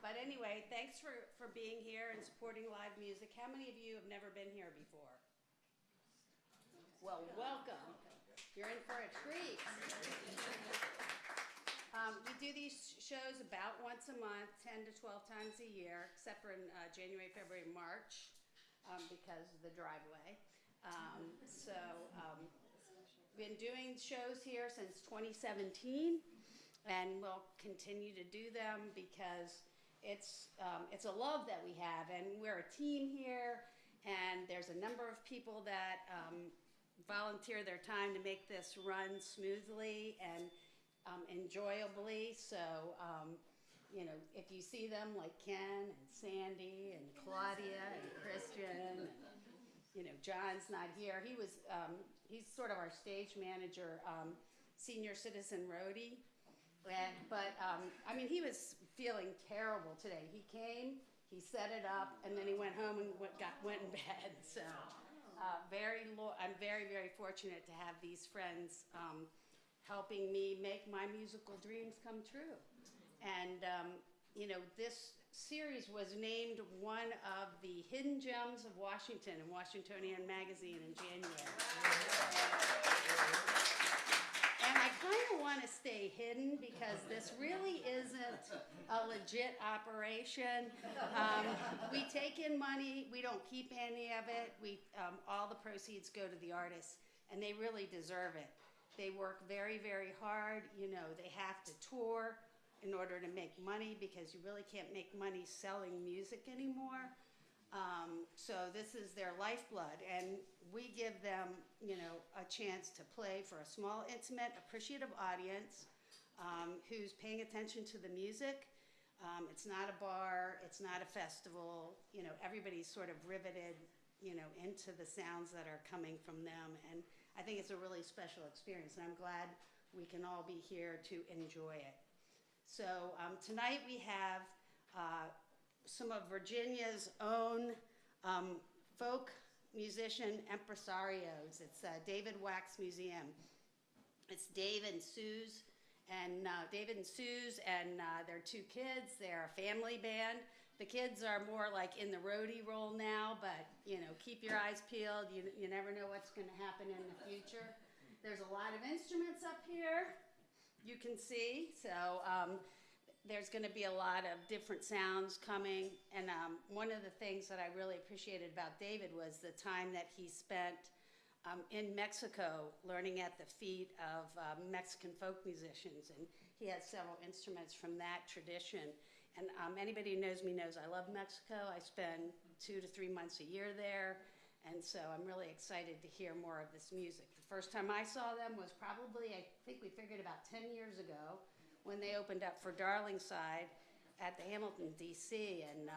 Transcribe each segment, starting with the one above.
But anyway, thanks for being here and supporting live music. How many of you have never been here before? Well, welcome. You're in for a treat. We do these shows about once a month, 10 to 12 times a year, except for in January, February, March, because of the driveway. Been doing shows here since 2017, and we'll continue to do them because it's a love that we have, and we're a team here, and there's a number of people that volunteer their time to make this run smoothly and enjoyably. So, if you see them like Ken and Sandy and Claudia and Christian, and, John's not here. He's sort of our stage manager, senior citizen roadie. But he was feeling terrible today. He came, he set it up, and then he went home and went in bed. So I'm very, very fortunate to have these friends helping me make my musical dreams come true. And, this series was named one of the hidden gems of Washington in Washingtonian Magazine in January. And I kind of want to stay hidden because this really isn't a legit operation. We take in money. We don't keep any of it. All the proceeds go to the artists, and they really deserve it. They work very, very hard. They have to tour in order to make money because you really can't make money selling music anymore. So this is their lifeblood, and we give them, a chance to play for a small, intimate, appreciative audience who's paying attention to the music. It's not a bar, it's not a festival. Everybody's sort of riveted, into the sounds that are coming from them, and I think it's a really special experience, and I'm glad we can all be here to enjoy it. So tonight we have some of Virginia's own folk musician impresarios. It's David Wax Museum. It's David and Suz, and their two kids. They're a family band. The kids are more like in the roadie role now, but keep your eyes peeled. You never know what's going to happen in the future. There's a lot of instruments up here, you can see. So there's going to be a lot of different sounds coming. And one of the things that I really appreciated about David was the time that he spent in Mexico learning at the feet of Mexican folk musicians. And he has several instruments from that tradition. And anybody who knows me knows I love Mexico. I spend 2 to 3 months a year there. And so I'm really excited to hear more of this music. The first time I saw them was probably, I think we figured about 10 years ago when they opened up for Darlingside at the Hamilton, D.C. And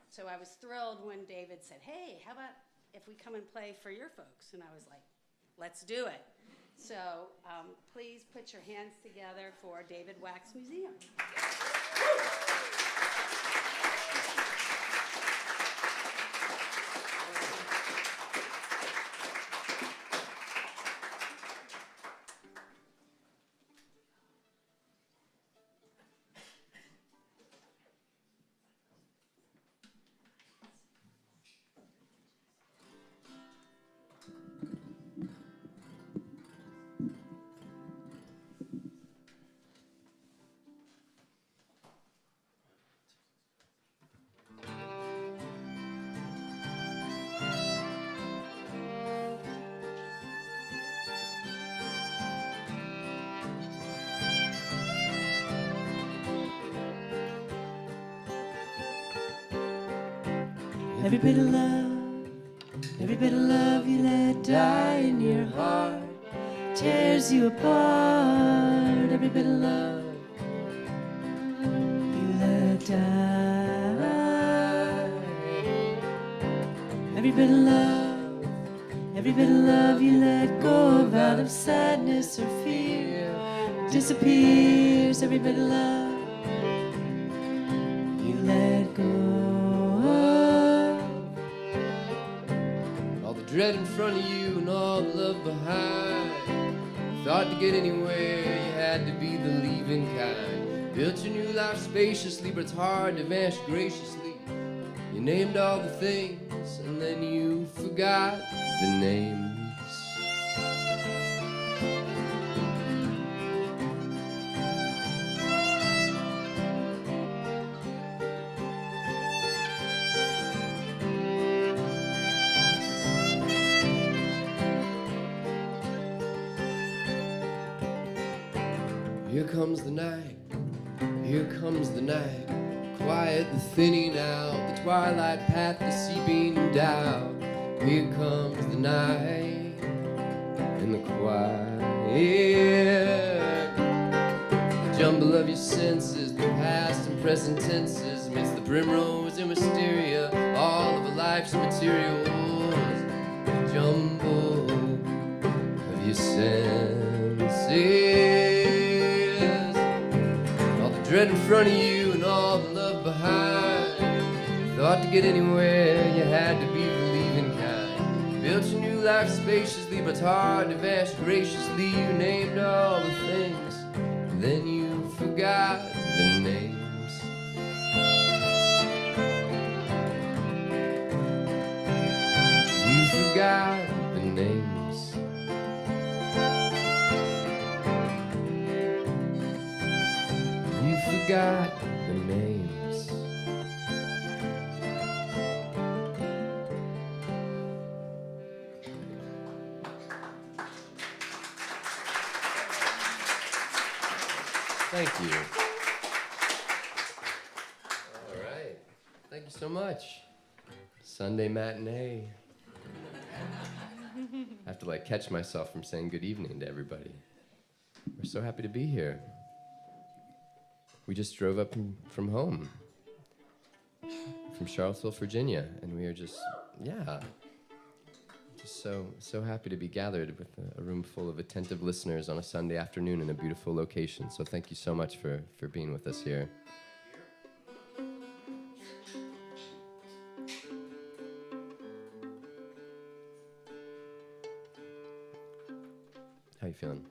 so I was thrilled when David said, hey, how about if we come and play for your folks? And I was like, let's do it. So please put your hands together for David Wax Museum. Every bit of love you let die in your heart tears you apart. Every bit of love you let die. Every bit of love you let go of out of sadness or fear disappears. Every bit of love you let go. Dread in front of you and all the love behind. Thought to get anywhere, you had to be the leaving kind. Built your new life spaciously, but it's hard to vanish graciously. You named all the things, and then you forgot the names. Here comes the night, here comes the night. Quiet, the thinning out, the twilight path, the seeping down. Here comes the night, and the quiet. The jumble of your senses, the past and present tenses, amidst the primrose and wisteria, all of a life's materials. The jumble of your senses. Dread in front of you and all the love behind. Thought to get anywhere, you had to be believing kind. Built your new life spaciously, but it's hard to vanish graciously. You named all the things, then you forgot the names. You forgot the names. Forgot the names. Thank you. All right. Thank you so much. Sunday matinee. I have to catch myself from saying good evening to everybody. We're so happy to be here. We just drove up from home, from Charlottesville, Virginia, and we are just so happy to be gathered with a room full of attentive listeners on a Sunday afternoon in a beautiful location. So thank you so much for being with us here. How you feeling?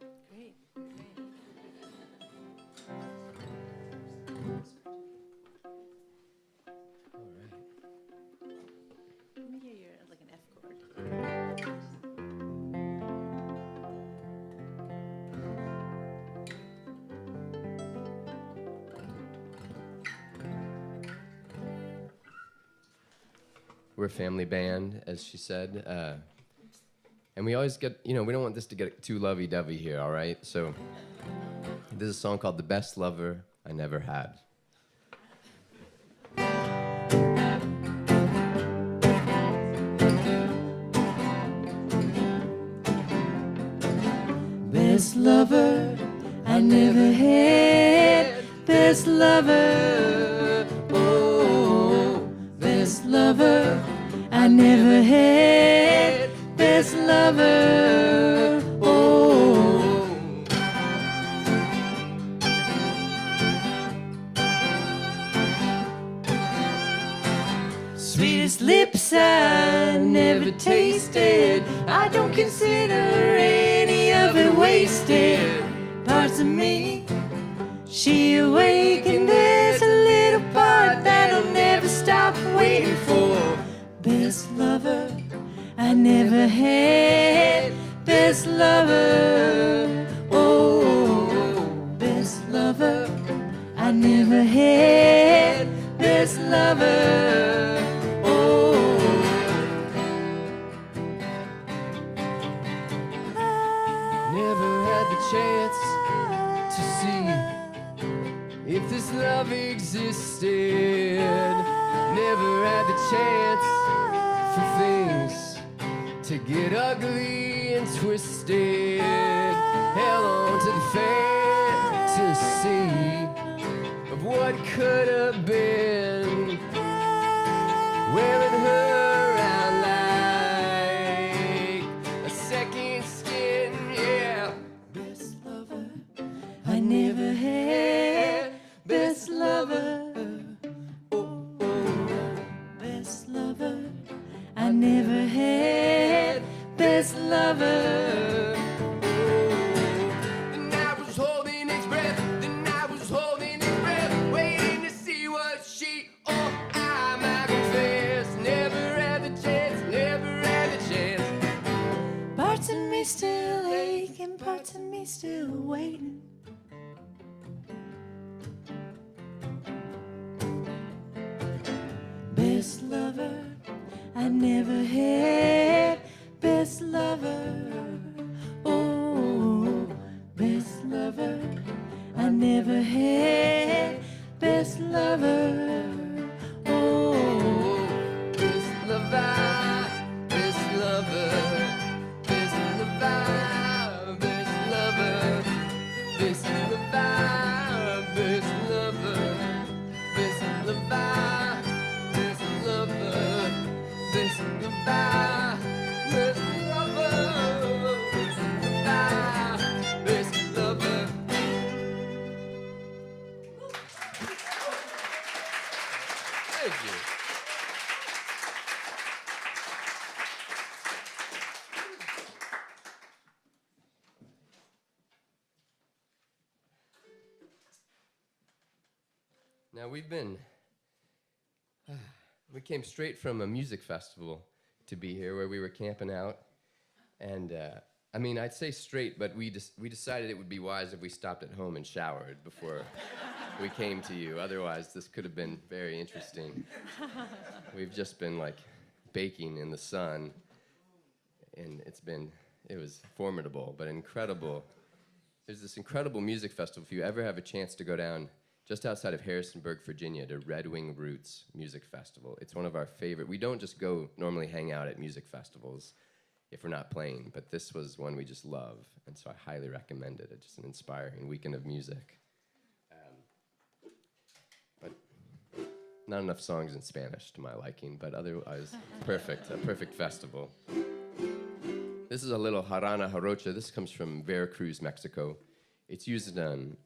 We're a family band, as she said, and we always get, we don't want this to get too lovey-dovey here, all right? So this is a song called The Best Lover I Never Had. Best lover I never had, best lover, oh, best lover I never had, best lover, oh. Sweetest lips I never tasted, I don't consider any of it wasted. Parts of me she awakened, there's a little part that'll never stop waiting for. Best lover I never had, best lover, oh, best lover I never had, best lover, oh. Never had the chance to see if this love existed. Never had the chance for things to get ugly and twisted. Held on to the fantasy of what could have been. Wearing her out like a second skin, yeah. Best lover I never had, best lover, oh, oh. Best lover I never had, best lover, oh. The night was holding its breath, the night was holding its of me still aching, parts of me still waiting. Best lover I never had, best lover, oh, best lover I never had, best lover, oh, best lover, best lover, best lover, best lover, best lover, best lover, best lover, best lover, best lover, best lover, best lover. Thank you. Now we came straight from a music festival to be here where we were camping out. And I mean, I'd say straight, but we decided it would be wise if we stopped at home and showered before we came to you. Otherwise, this could have been very interesting. We've just been like baking in the sun, and it was formidable, but incredible. There's this incredible music festival. If you ever have a chance to go down just outside of Harrisonburg, Virginia, to Red Wing Roots Music Festival. It's one of our favorite. We don't just go normally hang out at music festivals if we're not playing, but this was one we just love, and so I highly recommend it. It's just an inspiring weekend of music. But not enough songs in Spanish to my liking, but otherwise perfect, a perfect festival. This is a little jarana jarocha. This comes from Veracruz, Mexico. It's used in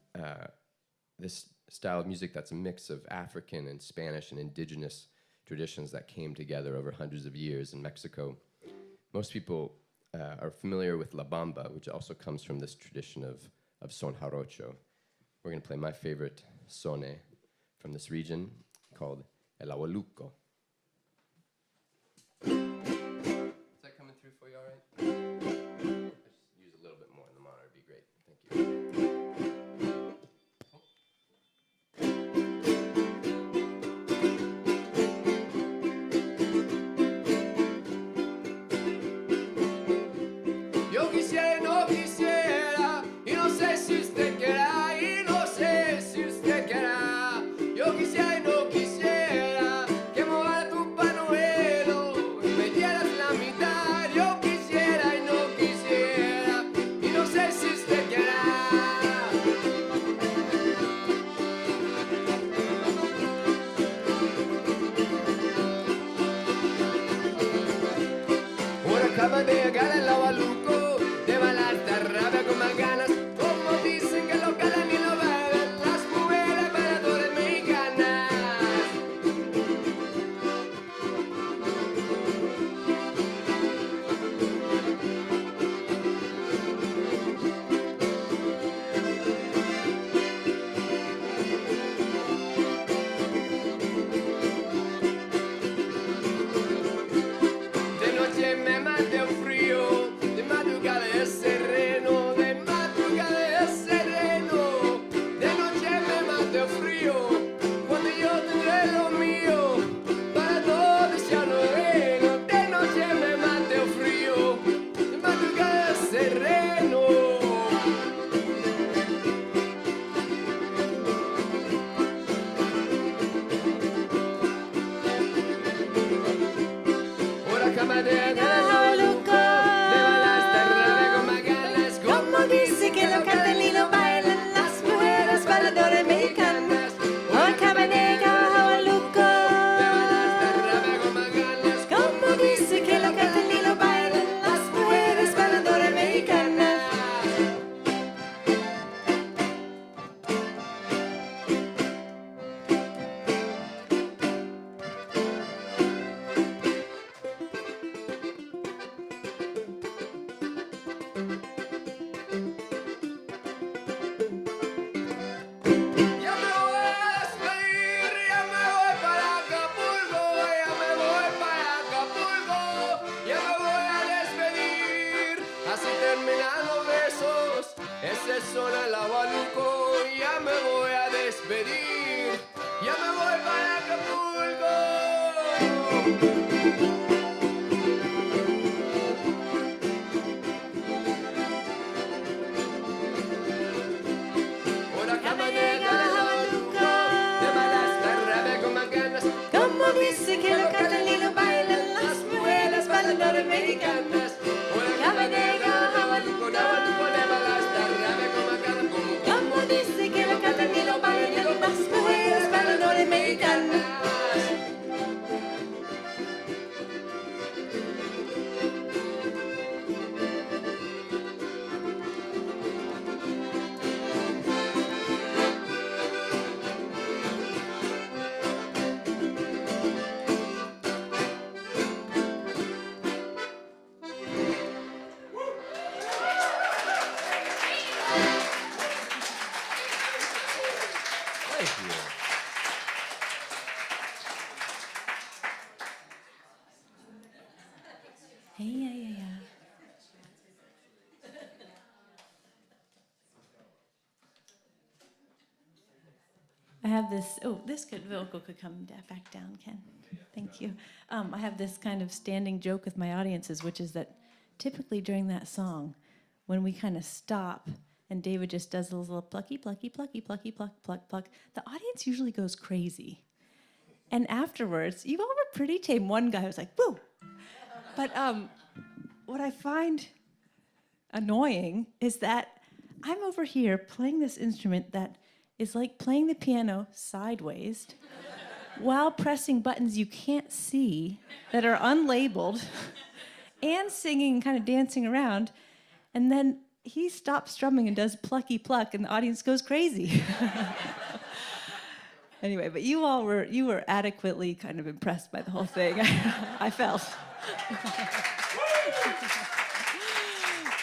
this style of music that's a mix of African and Spanish and indigenous traditions that came together over hundreds of years in Mexico. Most people are familiar with La Bamba, which also comes from this tradition of son jarocho. We're going to play my favorite sone from this region called El Abueluco. Is that coming through for you all right? Just use a little bit more in the monitor, it'd be great. Thank you. Yo quisiera y no quisiera, y no sé si usted quiera, y no sé si usted quiera. Yo quisiera y no quisiera, que mojara tu panuelo, y me dieras la mitad. Yo quisiera y no quisiera. casi terminan los besos, ese son el abanuco, ya me voy a despedir, ya me voy para Acapulco. Ahora que me llega el abanuco, de malas tarde con más ganas, Como dice que lo cantan y lo bailan las mujeres bailadoras americanas. ahora que me llega el abanuco, de malas tarde con más ganas, Como dice que lo cantan y lo bailan las mujeres bailadoras americanas. Thank you. Hey, yeah. I have this, this vocal could come back down, Ken. Thank you. I have this kind of standing joke with my audiences, which is that typically during that song, when we kind of stop and David just does those little plucky, plucky, plucky, plucky, pluck, pluck, pluck, the audience usually goes crazy. And afterwards, you all were pretty tame. One guy was like, woo! But what I find annoying is that I'm over here playing this instrument that is like playing the piano sideways while pressing buttons you can't see that are unlabeled and singing, kind of dancing around. And then he stops strumming and does plucky pluck, and the audience goes crazy. Anyway, but you were adequately kind of impressed by the whole thing. I felt.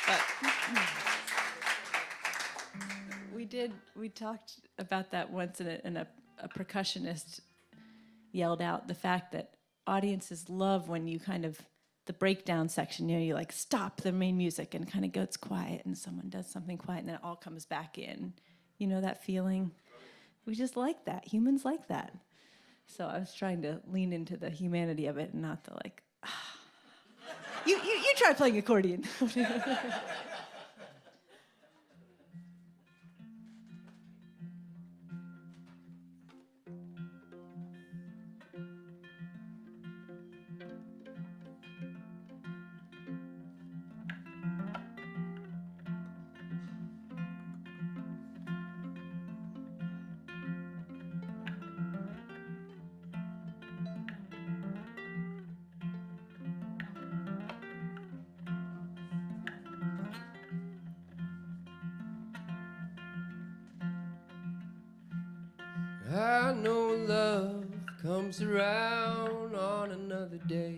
But we talked about that once, and a percussionist yelled out the fact that audiences love when you kind of, the breakdown section, you like stop the main music and kind of gets quiet and someone does something quiet and then it all comes back in. You know that feeling? We just like that. Humans like that. So I was trying to lean into the humanity of it and not the like, You try playing accordion. I know love comes around on another day.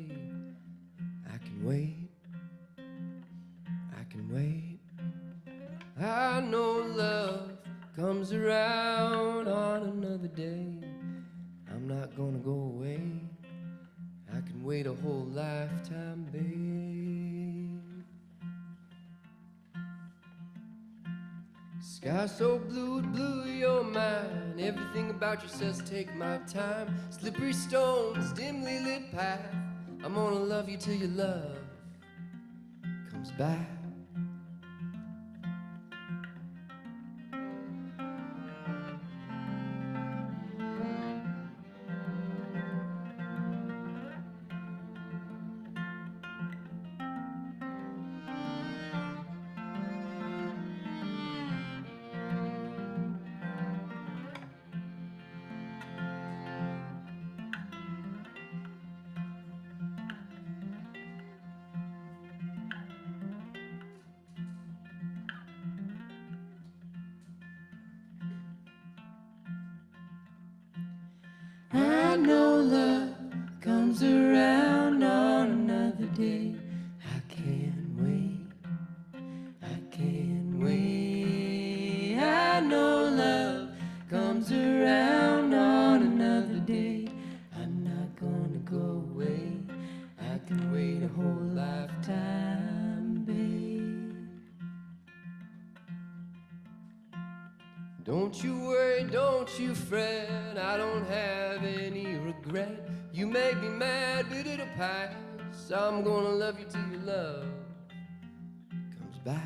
I can wait, I can wait. I know love comes around on another day. I'm not gonna go away. I can wait a whole lifetime, babe. Sky so blue, it blew your mind. Everything about you says take my time. Slippery stones, dimly lit path. I'm gonna love you till your love comes back. Don't you worry, don't you fret, I don't have any regret. You may be mad, but it'll pass. I'm gonna love you till your love comes back.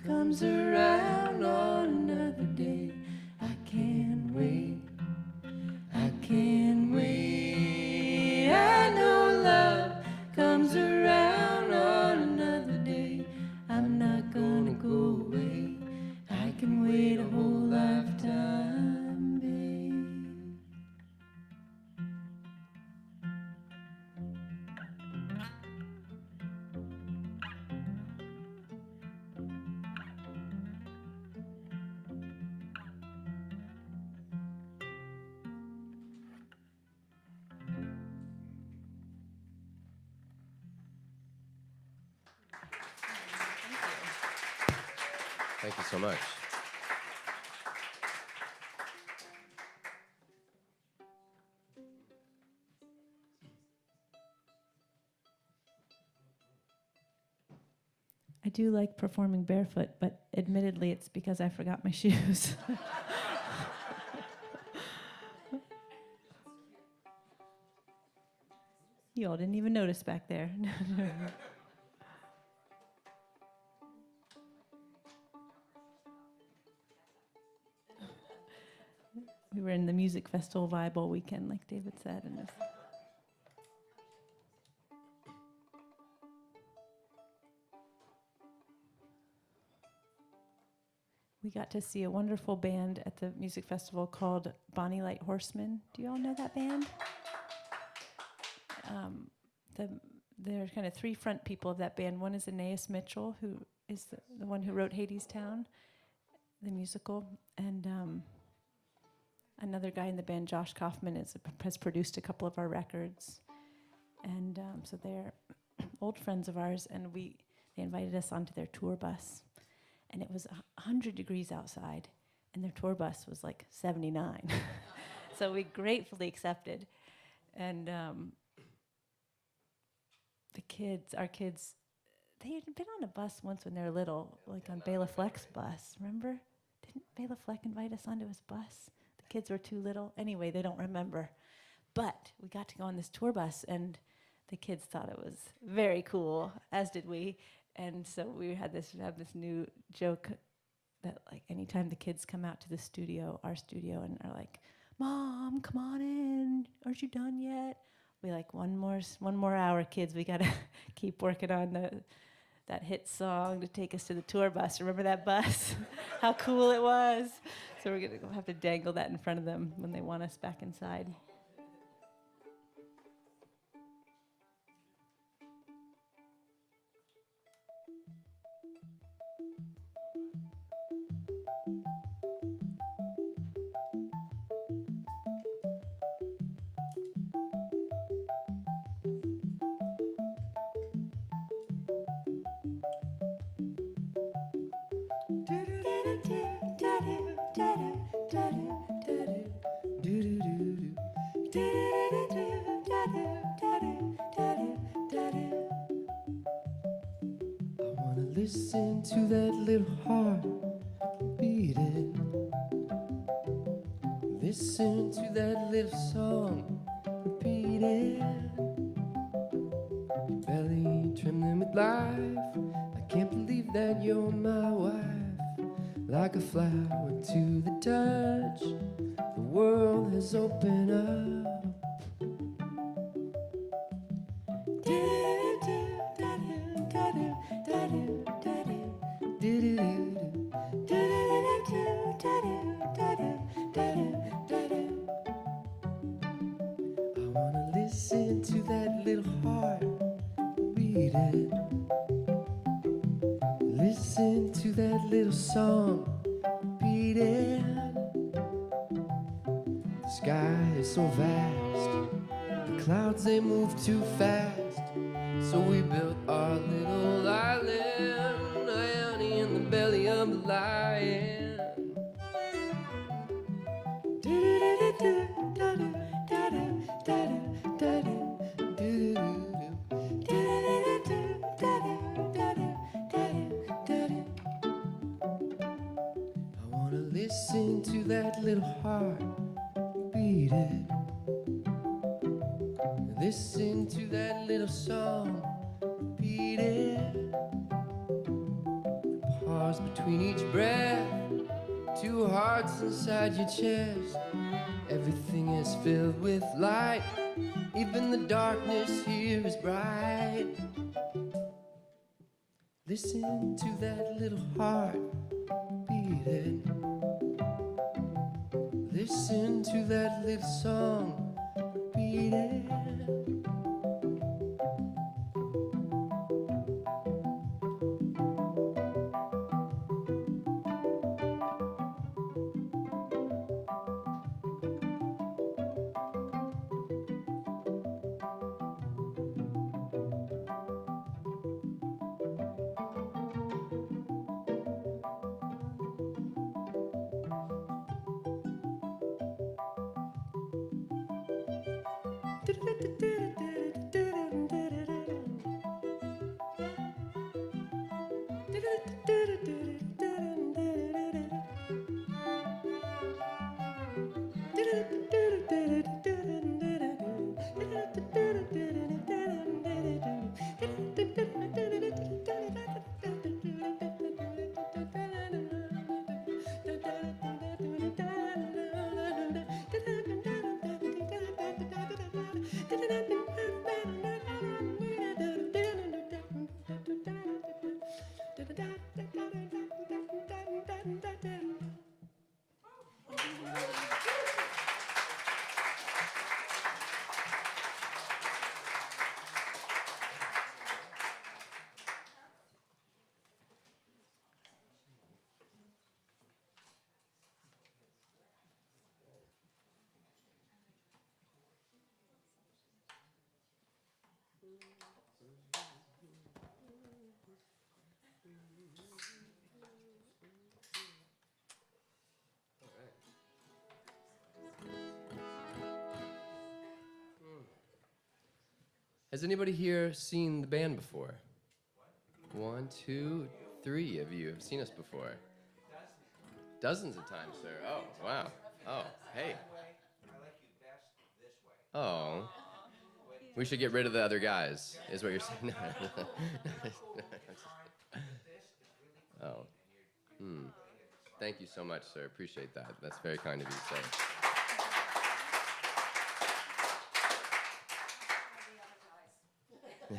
Comes around on another day. I can't wait, I can't wait. I know love comes around on another day. I'm not gonna go away. I can wait a whole lifetime, babe. Thank you so much. I do like performing barefoot, but admittedly it's because I forgot my shoes. You all didn't even notice back there. We were in the music festival vibe all weekend, like David said. And we got to see a wonderful band at the music festival called Bonnie Light Horsemen. Do you all know that band? There are kind of three front people of that band. One is Anais Mitchell, who is the one who wrote Hadestown, the musical, and another guy in the band, Josh Kaufman, has produced a couple of our records, and so they're old friends of ours, and they invited us onto their tour bus, and it was 100 degrees outside, and their tour bus was like 79, so we gratefully accepted, and our kids, they had been on a bus once when they were little, like on Bela Fleck's bus, remember? Didn't Bela Fleck invite us onto his bus? The kids were too little. Anyway, they don't remember. But we got to go on this tour bus, and the kids thought it was very cool, as did we. And so we have this new joke that, like, anytime the kids come out to the studio, our studio, and are like, "Mom, come on in. Aren't you done yet?" We like, one more hour, kids. We gotta keep working on that hit song to take us to the tour bus. Remember that bus? How cool it was. So we're gonna have to dangle that in front of them when they want us back inside. Listen to that little heart beating. Listen to that little song repeating. Your belly trembling with life. I can't believe that you're my wife. Like a flower to the touch, the world has opened up. Listen to that little heart beating. Listen to that little song beating. The sky is so vast, the clouds they move too fast. So we built our little island, Ione in the belly of the lion. I wanna listen to that little heart beating. Listen to that little song beating. Pause between each breath, two hearts inside your chest. Everything is filled with light, even the darkness here is bright. Listen to that little heart beating. Listen to that little song beating. Has anybody here seen the band before? 1, 2, 3 of you have seen us before. Dozens of times, sir. Oh, wow. Oh, hey. Oh. We should get rid of the other guys, is what you're saying. Oh. Thank you so much, sir. Appreciate that. That's very kind of you to say. I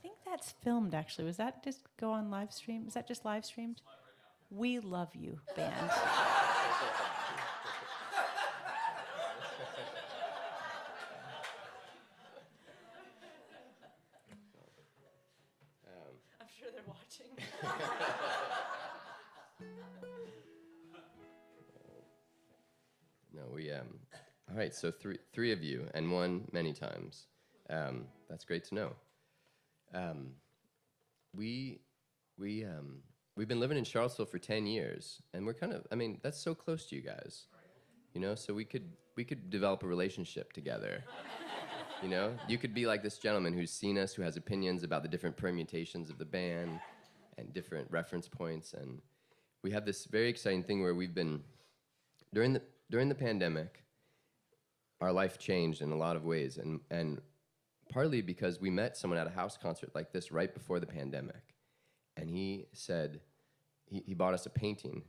think that's filmed, actually. Was that just go on live stream? Was that just live streamed? We love you, band. I'm sure they're watching. No, all right, so three of you, and one many times. That's great to know. We've been living in Charlottesville for 10 years, and we're that's so close to you guys, you know, so we could develop a relationship together. You know, you could be like this gentleman who's seen us, who has opinions about the different permutations of the band and different reference points, and we have this very exciting thing where we've been, during the pandemic, our life changed in a lot of ways, and partly because we met someone at a house concert like this right before the pandemic, and he said he bought us a painting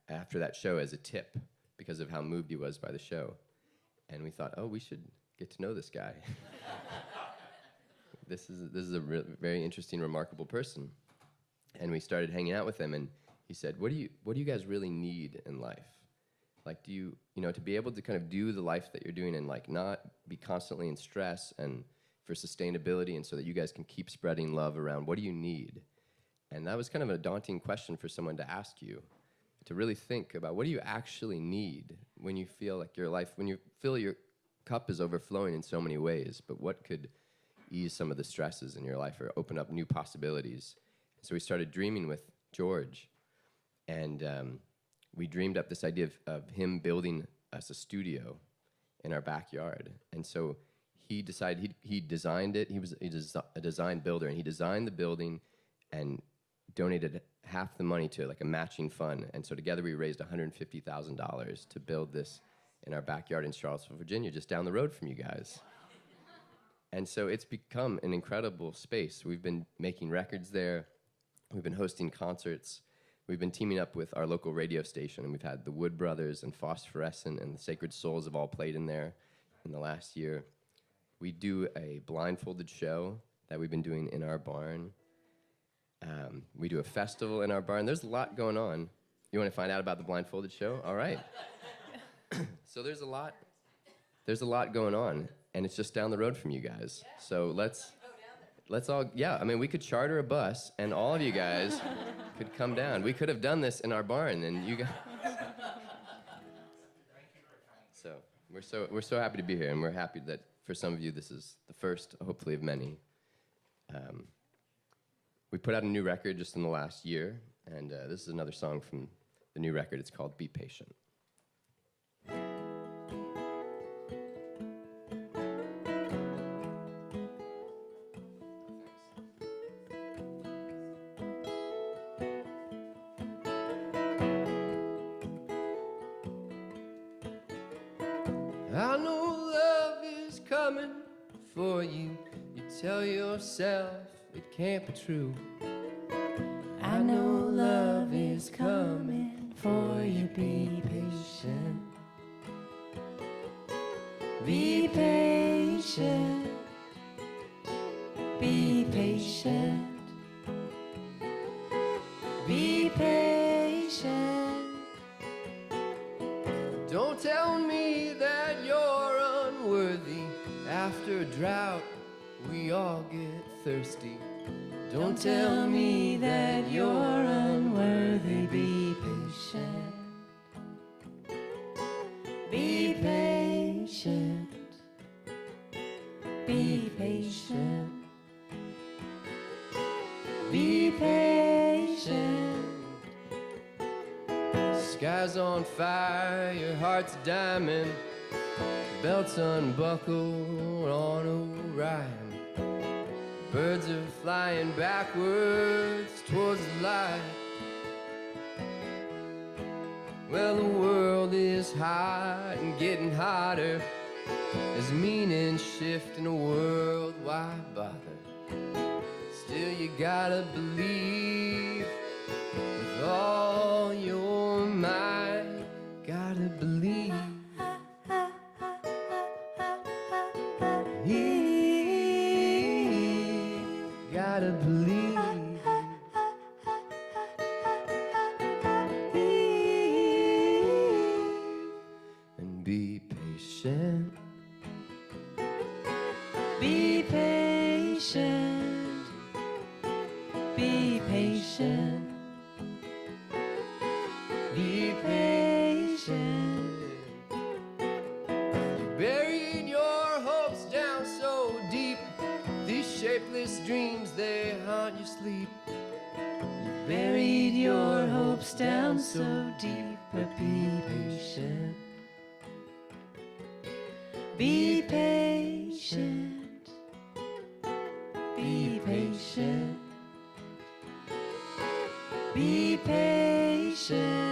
after that show as a tip because of how moved he was by the show, and we thought, oh, we should get to know this guy. This is a very interesting, remarkable person, and we started hanging out with him, and he said, what do you guys really need in life? Like, do you, to be able to kind of do the life that you're doing and like not be constantly in stress and for sustainability and so that you guys can keep spreading love around, what do you need? And that was kind of a daunting question for someone to ask you, to really think about what do you actually need when you feel like your life, when you feel your cup is overflowing in so many ways, but what could ease some of the stresses in your life or open up new possibilities? So we started dreaming with George, and we dreamed up this idea of him building us a studio in our backyard. And so he decided, he designed it, he was a design builder, and he designed the building and donated half the money to like a matching fund. And so together we raised $150,000 to build this in our backyard in Charlottesville, Virginia, just down the road from you guys. And so it's become an incredible space. We've been making records there. We've been hosting concerts. We've been teaming up with our local radio station, and we've had the Wood Brothers and Phosphorescent and the Sacred Souls have all played in there in the last year. We do a blindfolded show that we've been doing in our barn. We do a festival in our barn. There's a lot going on. You want to find out about the blindfolded show? All right. So there's a lot going on, and it's just down the road from you guys. So let's all, I mean, we could charter a bus, and all of you guys could come down. We could have done this in our barn, and you guys. So we're so happy to be here, and we're happy that for some of you this is the first, hopefully, of many. We put out a new record just in the last year, and this is another song from the new record. It's called Be Patient. I know love is coming for you. You tell yourself it can't be true. I know love is coming for you. Be patient. Be patient. Be patient. Be patient. Don't tell me that you're unworthy. After a drought, we all get thirsty. Don't tell me that you're unworthy. Be patient. Be patient. Be patient. Be patient. Sky's on fire, your heart's a diamond. Belt's unbuckled on a rhyme. Birds are flying backwards towards the light. Well, the world is hot and getting hotter. There's meaning shift in a world, why bother? Still you gotta believe with all your might. Gotta believe. Gotta believe. And be patient. Be patient. Be patient. Be patient. You buried your hopes down so deep. These shapeless dreams, they haunt your sleep. You buried your hopes down so deep, but be patient. Be patient. Be patient. Be patient.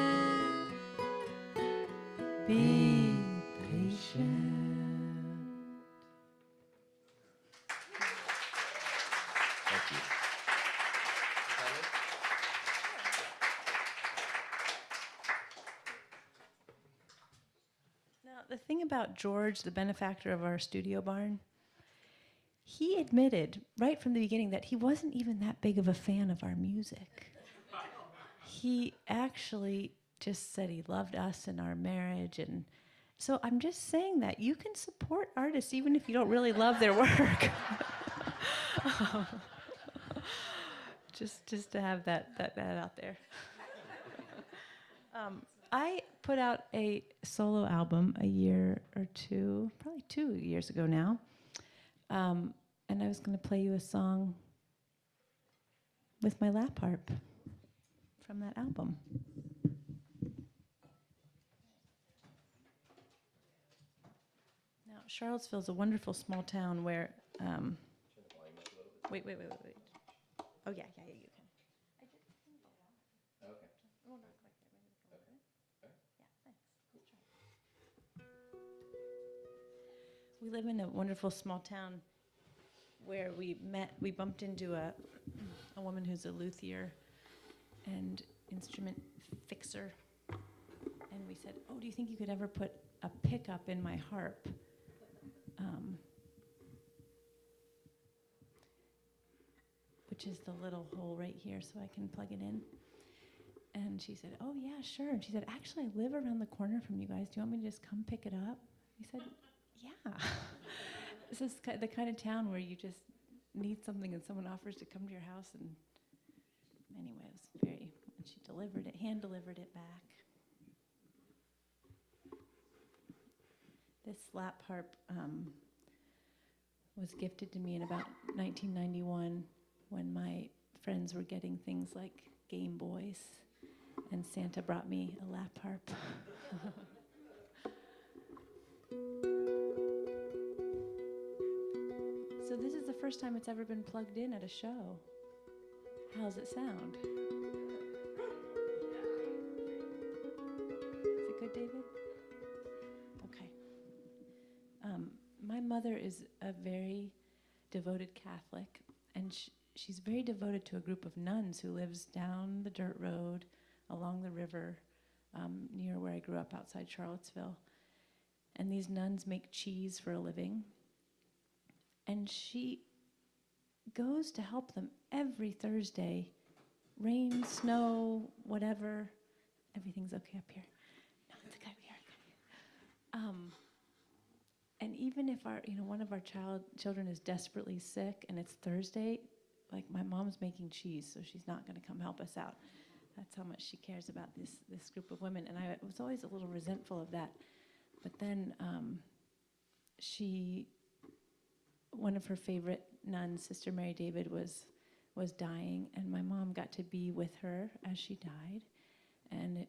Be patient. Thank you. Now, the thing about George, the benefactor of our studio barn, he admitted right from the beginning that he wasn't even that big of a fan of our music. He actually just said he loved us and our marriage. And so I'm just saying that you can support artists even if you don't really love their work. Just to have that out there. I put out a solo album a year or two, probably 2 years ago now. And I was going to play you a song with my lap harp from that album. Now, Charlottesville's a wonderful small town where... Wait. Oh, yeah, you can. Okay. Oh, not quite there. Maybe a little bit. Yeah, thanks. Good try. We live in a wonderful small town where we bumped into a woman who's a luthier and instrument fixer. And we said, oh, do you think you could ever put a pickup in my harp? Which is the little hole right here so I can plug it in. And she said, oh, yeah, sure. And she said, actually, I live around the corner from you guys. Do you want me to just come pick it up? We said, yeah. This is the kind of town where you just need something and someone offers to come to your house. And anyway, it was very, and she delivered it, hand-delivered it back. This lap harp was gifted to me in about 1991 when my friends were getting things like Game Boys, and Santa brought me a lap harp. So this is the first time it's ever been plugged in at a show. How's it sound? Is it good, David? Okay. My mother is a very devoted Catholic, and she's very devoted to a group of nuns who lives down the dirt road along the river near where I grew up outside Charlottesville. And these nuns make cheese for a living. And she goes to help them every Thursday. Rain, snow, whatever. Everything's okay up here. No, it's okay up here. And even if one of our children is desperately sick and it's Thursday, like my mom's making cheese, so she's not going to come help us out. That's how much she cares about this group of women. And I was always a little resentful of that. But then one of her favorite nuns, Sister Mary David, was dying, and my mom got to be with her as she died. And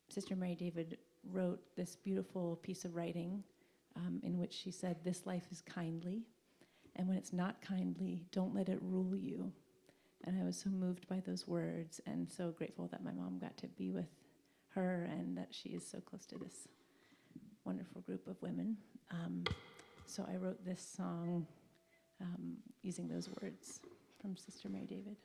Sister Mary David wrote this beautiful piece of writing in which she said, "This life is kindly, and when it's not kindly, don't let it rule you." And I was so moved by those words and so grateful that my mom got to be with her and that she is so close to this wonderful group of women. So I wrote this song using those words from Sister Mary David.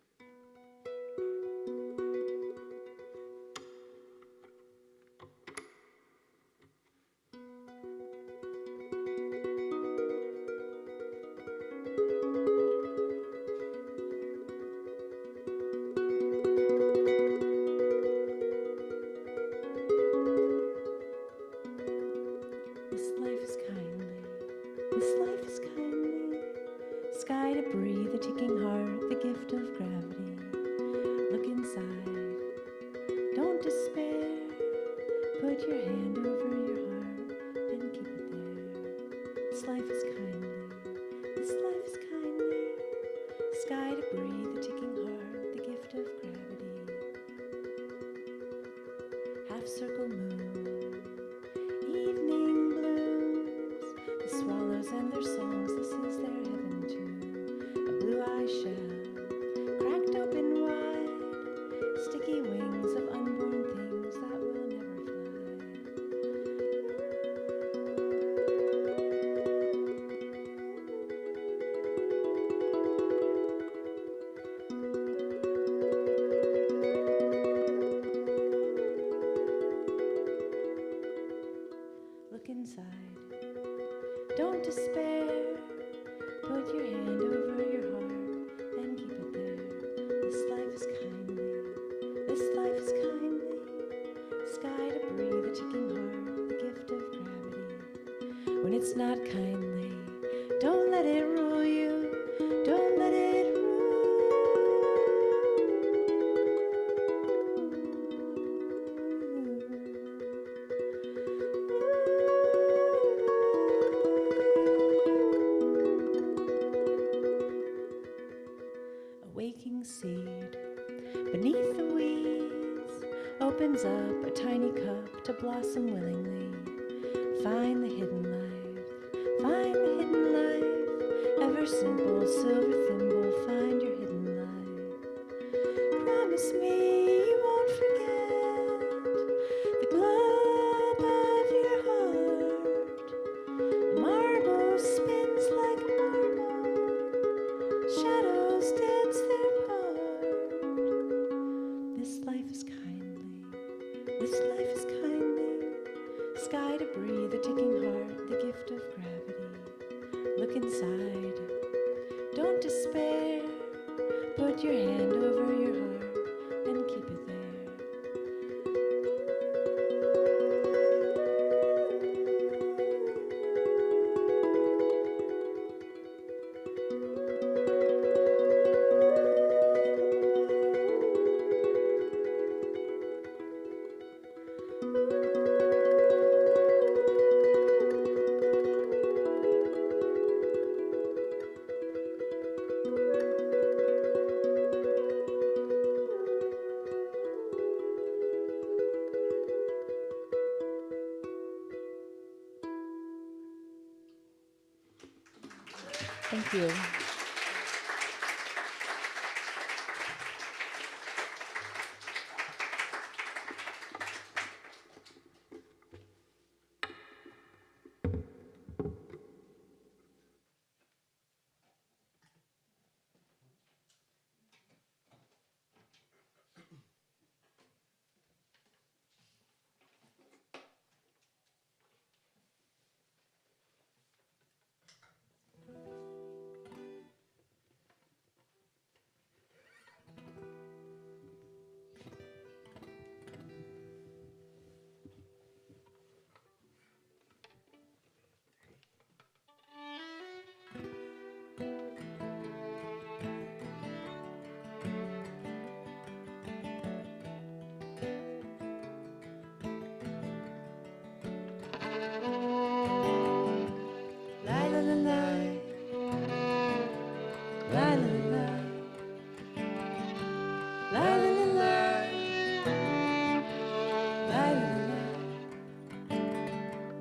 Sky to breathe, a ticking heart, the gift of gravity. Look inside, don't despair. Put your hand over your heart and keep it there. This life is kindly, this life is kindly. Sky to breathe, a ticking heart, the gift of gravity. Half circle moon, evening blooms. The swallows and their songs, this is their heaven too. Blue-eye shell, cracked open wide, sticky wings of unborn things that will never fly. Look inside, don't despair. Put your hand over your heart and keep it there. This life is kindly, this life is kindly. ticking heart, the gift of gravity. When it's not kindly, don't let it rule you. Don't let it rule. A waking seed beneath the weeds opens up a tiny cup to blossom willingly. Find the hidden life, find the hidden life. Ever simple silver thimble, find your hidden life. Promise me you won't forget the globe of your heart. A marble spins like a marble, shadows dance their part. This life is kindly, this life is kindly. Sky to breathe, a ticking heart, the gift of gravity. Look inside, don't despair. Put your hand over your heart and keep it there. Thank you.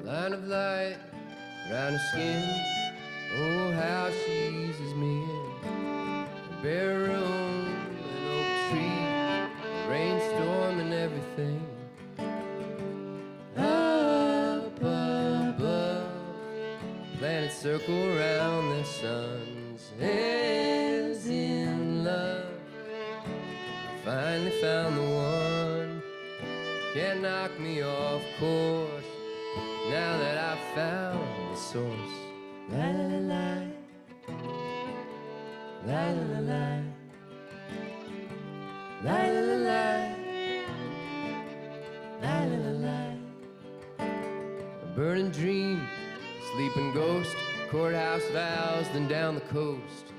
Line of light round her skin. Oh, how she eases me in. A bare room, an oak tree, a rainstorm and everything. Up above, planets circle around their suns. As in love, I finally found the one. Can't knock me off course now that I've found the source. La la la la, la la la la, la la la la, la la la la. A burning dream, sleeping ghost, courthouse vows, then down the coast.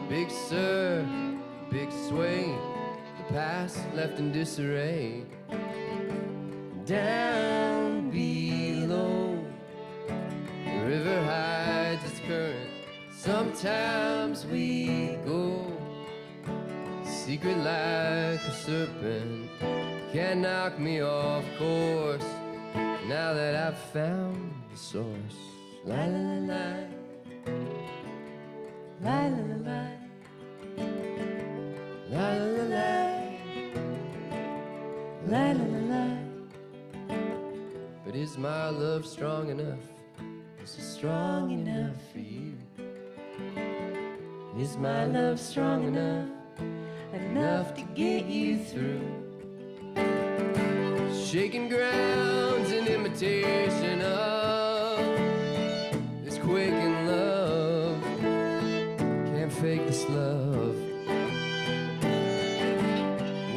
Big Sur, big sway, the past left in disarray. Down below, the river hides its current. Sometimes we go secret like a serpent. Can't knock me off course now that I've found the source. La la la la, la la la la, la la la la, la la la la. But is my love strong enough? Is it strong enough for you? Is my love strong enough? Enough to get you through? Shaking ground's an imitation of this quaking love. Can't fake this love.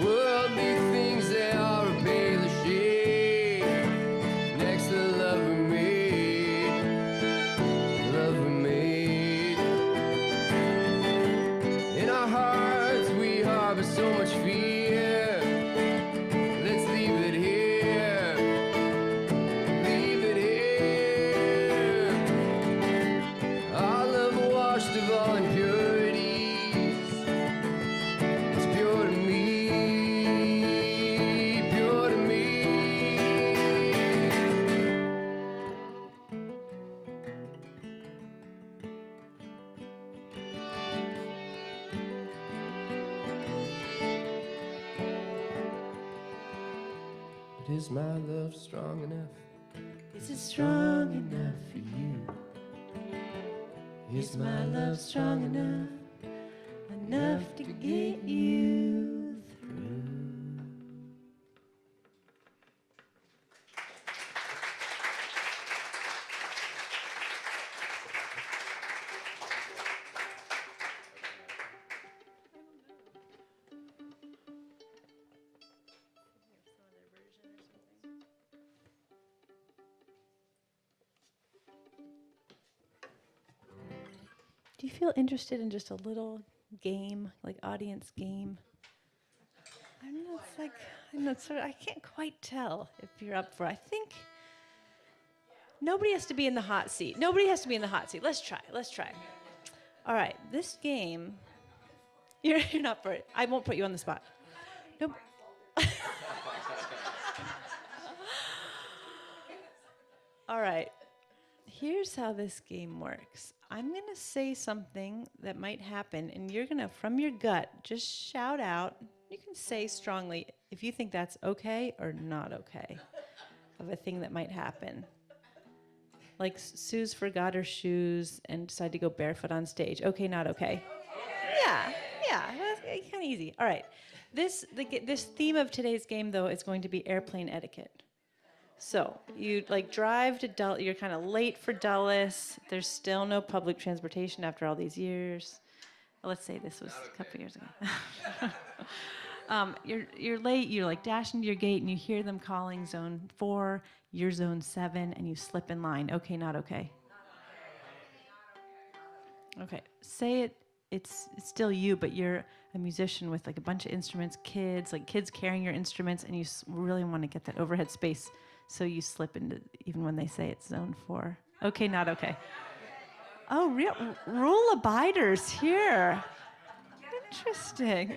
Worldly things, they are a pale shade. Is my love strong enough? Is it strong enough for you? Is my love strong enough? Enough to get you through? Do you feel interested in just a little game, like audience game? I don't know, it's like, I can't quite tell if you're up for it. I think nobody has to be in the hot seat. Nobody has to be in the hot seat. Let's try. All right, this game, you're not for it. I won't put you on the spot. Nope. All right, here's how this game works. I'm going to say something that might happen, and you're going to, from your gut, just shout out. You can say strongly if you think that's okay or not okay of a thing that might happen. Like Suz forgot her shoes and decided to go barefoot on stage. Okay, not okay. Yeah, that's kind of easy. All right. This theme of today's game, though, is going to be airplane etiquette. So you drive to Dulles, you're kind of late for Dulles. There's still no public transportation after all these years. Let's say this was a couple years ago. You're late, you're dashing to your gate and you hear them calling zone 4, you're zone 7, and you slip in line. Okay, not okay. Okay, say it's still you, but you're a musician with a bunch of instruments, kids carrying your instruments, and you really want to get that overhead space. So you slip into, even when they say it's zone 4. Okay, not okay. Oh, rule abiders here. Interesting.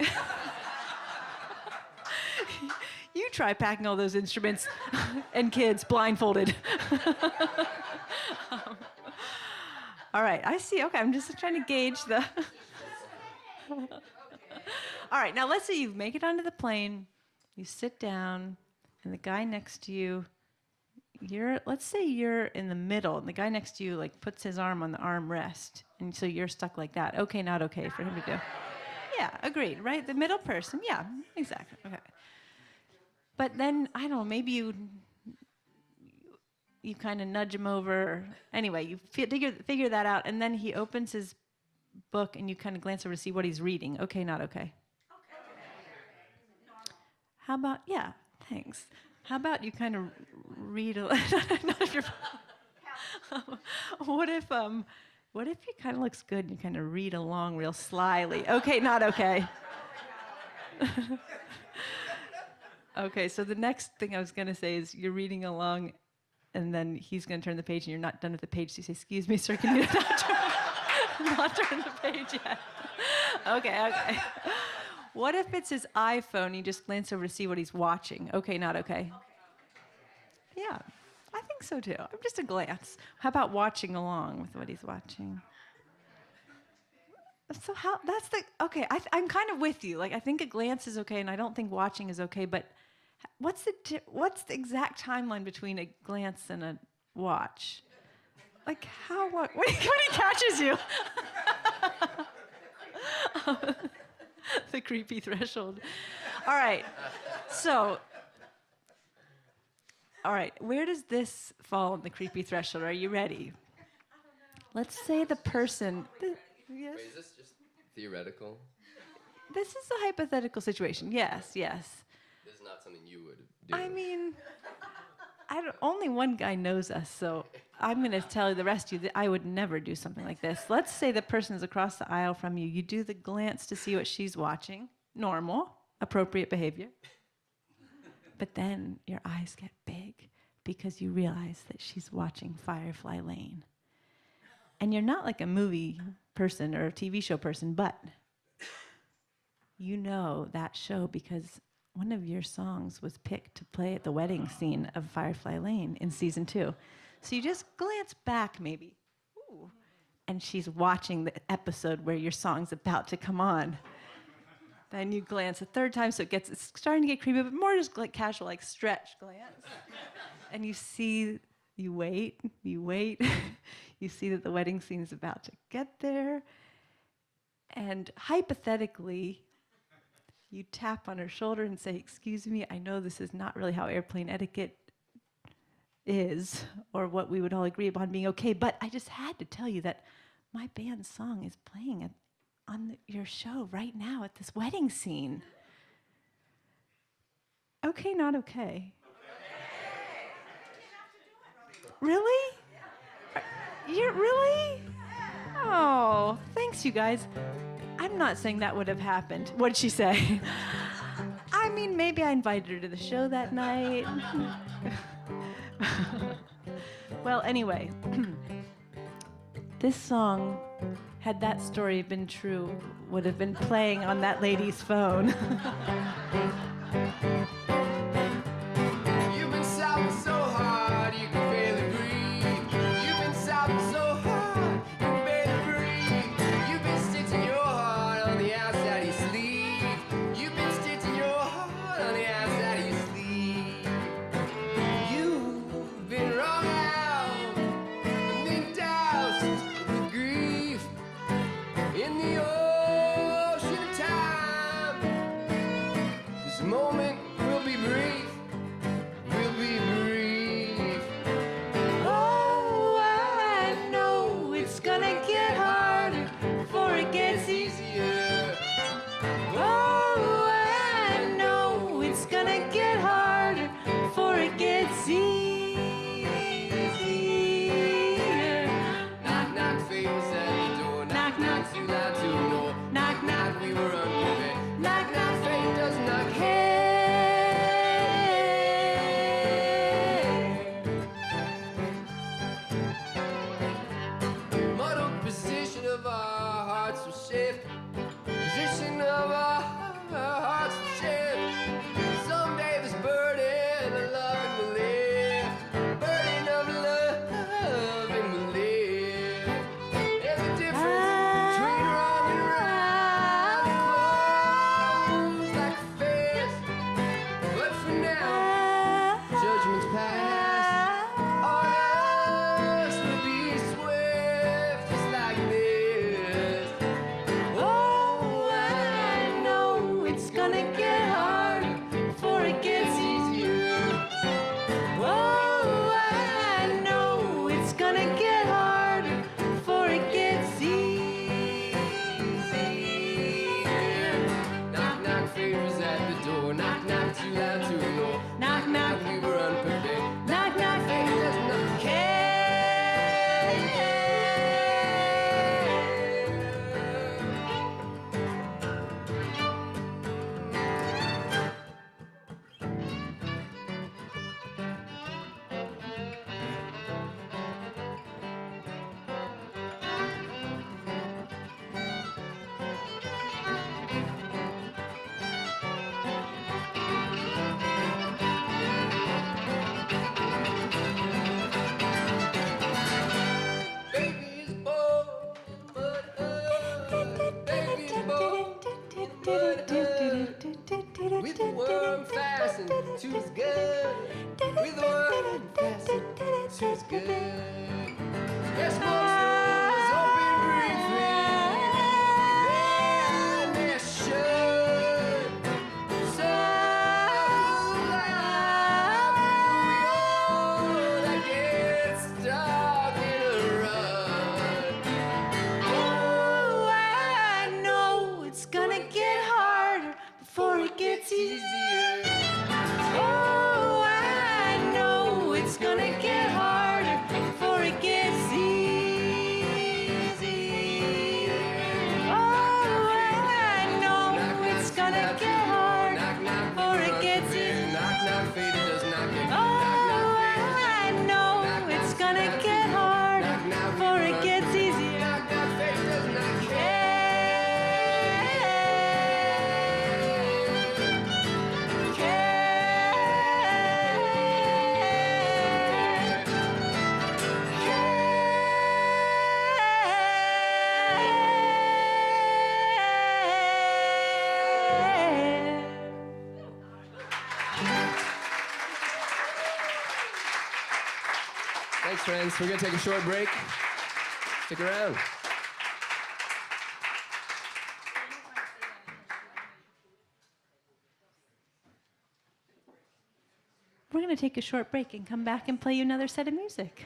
You try packing all those instruments and kids blindfolded. All right, I see. Okay, I'm just trying to gauge the... All right, now let's say you make it onto the plane, you sit down, and the guy next to you, let's say you're in the middle, and the guy next to you puts his arm on the armrest, and so you're stuck like that. Okay, not okay for him to do. Yeah, agreed, right? The middle person, yeah, exactly, okay. But then, I don't know, maybe you kind of nudge him over. Anyway, you figure that out, and then he opens his book, and you kind of glance over to see what he's reading. Okay, not okay. How about, yeah, thanks. How about you kind of read not if you're what if he kind of looks good and you kind of read along real slyly? Okay, not okay. Okay, so the next thing I was going to say is you're reading along, and then he's going to turn the page, and you're not done with the page, so you say, "Excuse me, sir, can you not turn the page yet?" Okay. What if it's his iPhone, you just glance over to see what he's watching? Okay, not okay. Yeah, I think so too. Just a glance. How about watching along with what he's watching? So okay, I'm kind of with you. I think a glance is okay, and I don't think watching is okay, but what's the exact timeline between a glance and a watch? When he catches you. The creepy threshold. All right, where does this fall on the creepy threshold? Are you ready? Let's say the person... Yes? Wait, is this just theoretical? This is a hypothetical situation. Yes. This is not something you would do. I mean, only one guy knows us, so I'm going to tell the rest of you that I would never do something like this. Let's say the person is across the aisle from you. You do the glance to see what she's watching. Normal, appropriate behavior. But then your eyes get big because you realize that she's watching Firefly Lane. And you're not like a movie person or a TV show person, but you know that show because one of your songs was picked to play at the wedding scene of Firefly Lane in season 2. So you just glance back maybe, ooh, and she's watching the episode where your song's about to come on. And you glance a third time, so it's starting to get creepy, but more just like casual, like stretch glance. And you wait, you see that the wedding scene is about to get there. And hypothetically, you tap on her shoulder and say, "Excuse me, I know this is not really how airplane etiquette is, or what we would all agree upon being okay, but I just had to tell you that my band's song is playing on your show right now at this wedding scene." Okay, not okay. Really? You're really? Oh, thanks, you guys. I'm not saying that would have happened. What did she say? I mean, maybe I invited her to the show that night. Well, anyway, this song, had that story been true, would have been playing on that lady's phone. You've been sobbing so hard you can barely breathe. You've been sobbing so hard you can barely breathe. You've been stitching your heart on the outside of your sleeve. You've been stitching your heart on the outside of your sleeve. You've been wrung out and then doused with grief in the ocean of time. This moment will be brief. Will be brief. Oh, I know it's gonna get harder before it gets Easier. Oh, I know it's gonna get harder before it gets easier. Knock, knock, fate was at the door. Knock, knock, too loud to ignore. Knock, knock, we were unprepared. Knock, knock, fate does not care. Muddled position of our hearts will shift. Position of our hearts will shift. Someday this burden of loving will live. Burden of loving will live. There's a difference between wrong and right. It goes like a fist. But for now, judgment's past. On us will be swift, just like this. Oh, I know it's gonna get harder before it gets easier. Oh, I know it's gonna get harder before it gets easier. Knock, knock, fate was at the door. Knock, knock, too loud to ignore. Knock, knock, We were unprepared. knock, knock, Fate does not care. Baby is born, but baby is born, with the worm fastened to his gun. With the worm fastened to his gun. Yes, monster was open briefly, then they shut. So loud, we all that get stuck in a rut. Oh, I know it's gonna get harder before it gets easier. Oh, I know it's gonna get harder before it gets easier. Thanks, friends. We're going to take a short break. Stick around. We're going to take a short break and come back and play you another set of music.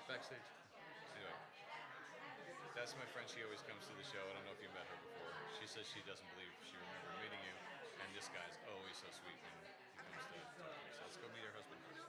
backstage. Anyway, that's my friend. She always comes to the show. I don't know if you met her before. She says she doesn't believe she remembered meeting you. And this guy's always so sweet when he comes to talk to me. So let's go meet her husband first.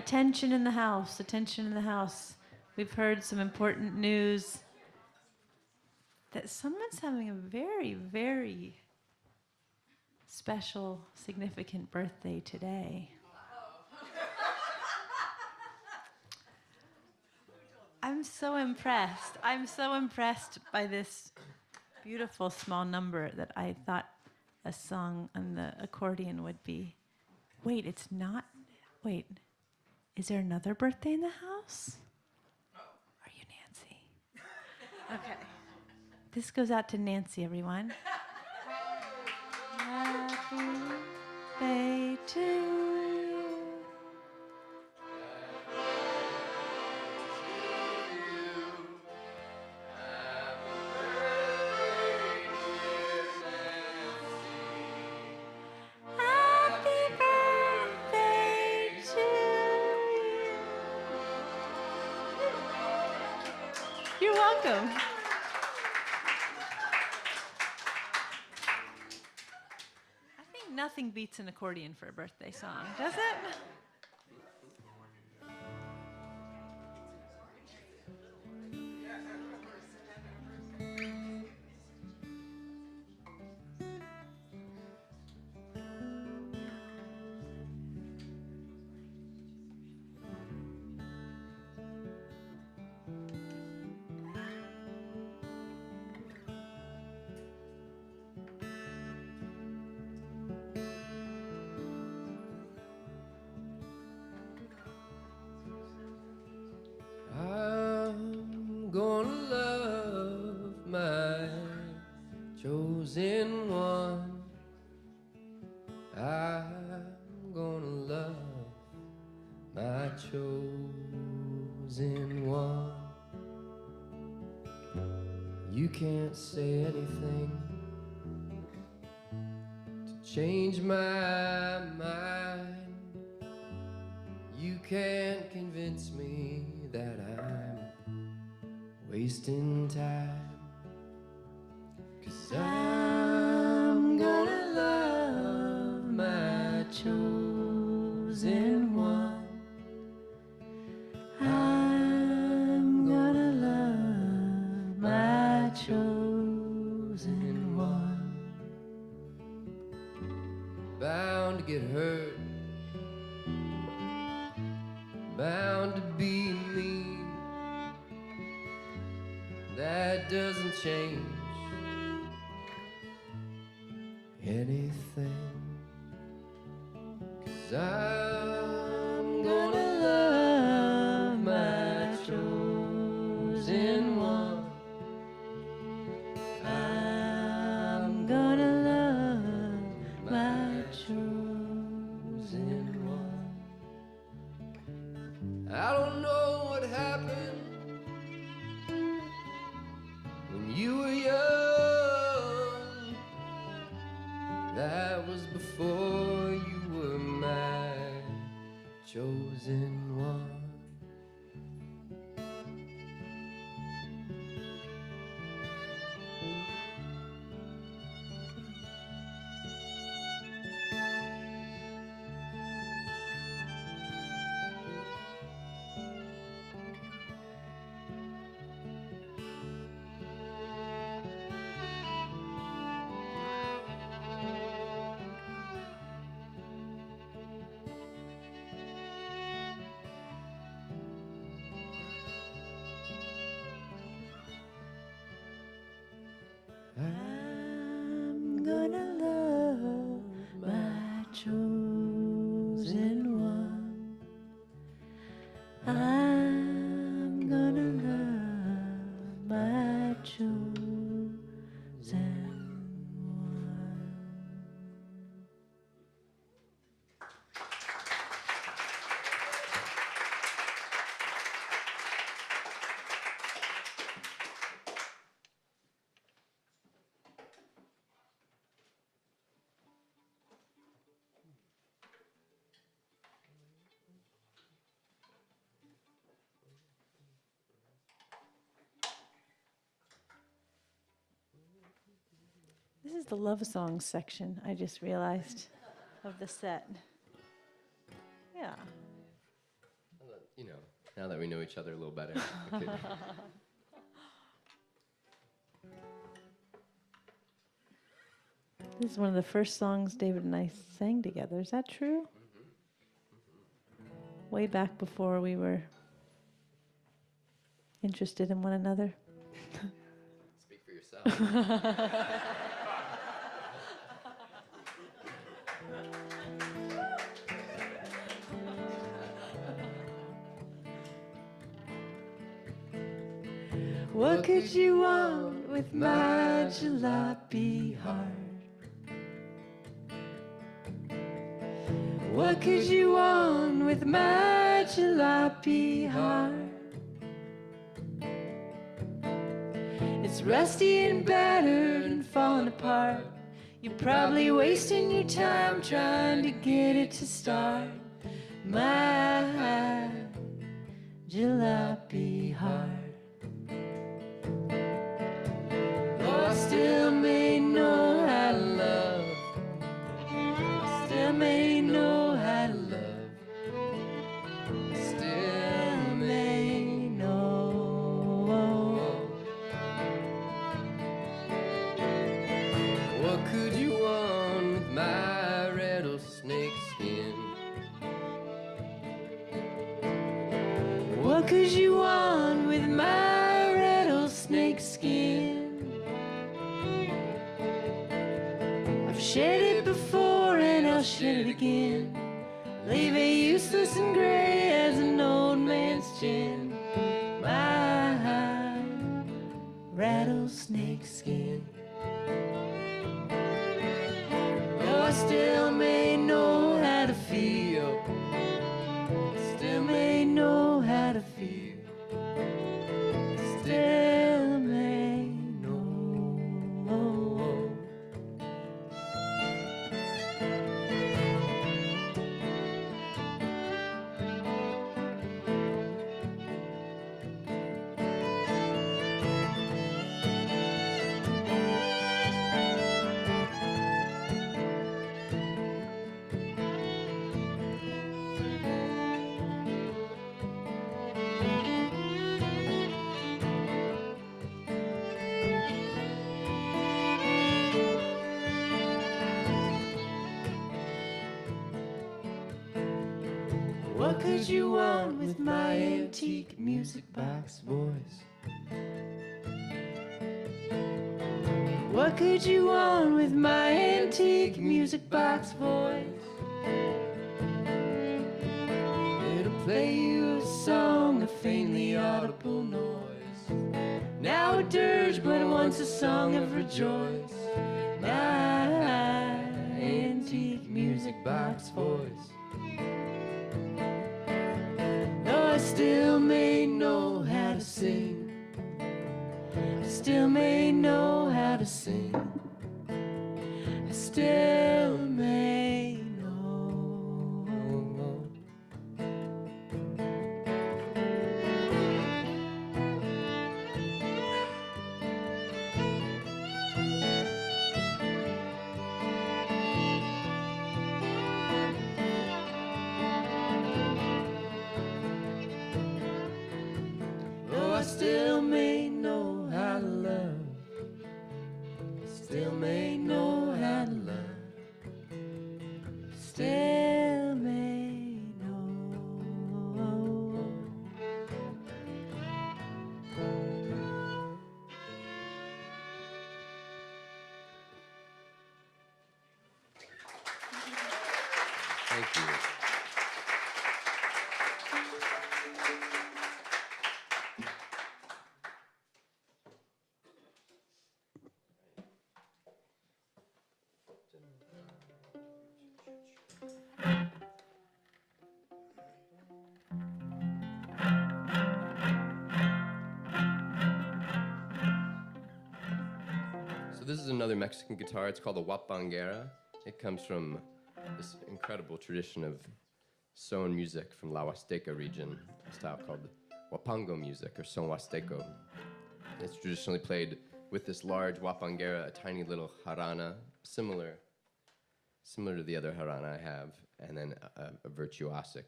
Attention in the house, attention in the house. We've heard some important news that someone's having a very, very special, significant birthday today. I'm so impressed. I'm so impressed by this beautiful small number that I thought a song on the accordion would be. Wait, it's not? Wait, is there another birthday in the house? Are you Nancy? Okay. This goes out to Nancy, everyone. Happy birthday to you. Happy birthday to you. You're welcome. I think nothing beats an accordion for a birthday song, does it? I'm gonna love my chosen one. I'm gonna love my chosen one. You can't say anything to change my mind. You can't convince me that I'm wasting time. 'Cause I'm gonna love my chosen one. I'm gonna love my chosen one. Bound to get hurt, bound to be mean. That doesn't change anything. 'Cause I'm gonna love my chosen one. I'm gonna love my chosen one. I don't know what happened when you were young. That was before you were my chosen one. I'm gonna love my chosen one. I'm gonna love my chosen one. This is the love songs section, I just realized, of the set. Yeah. you know, now that we know each other a little better. we could- This is one of the first songs David and I sang together. Is that true? Way back before we were interested in one another. Speak for yourself. What could you want with my jalopy heart? What could you want with my jalopy heart? It's rusty and battered and falling apart. You're probably wasting your time trying to get it to start. My jalopy heart. I still may know how to love. I still may know how to love. I still may know. What could you want with my rattlesnake skin? What could you want with my rattlesnake skin? I've shed it before and I'll shed it again. Leave it useless and gray as an old man's chin. My rattlesnake skin. Though I still may know how to feel. Still may know how to feel. Still may know. What could you want with my antique music box voice? What could you want with my antique music box voice? It'll play you a song, a faintly audible noise. Now a dirge, but once a song of rejoice. My antique music box voice. Though I still may know how to sing, I still may know how to sing, I still may know. Oh, I still may know how to love. I still may know how to love. Still may know. Thank you. So this is another Mexican guitar. It's called a huapanguera. It comes from this incredible tradition of son music from La Huasteca region, a style called huapango music or son huasteco. It's traditionally played with this large huapanguera, a tiny little jarana, similar to the other jarana I have, and then a virtuosic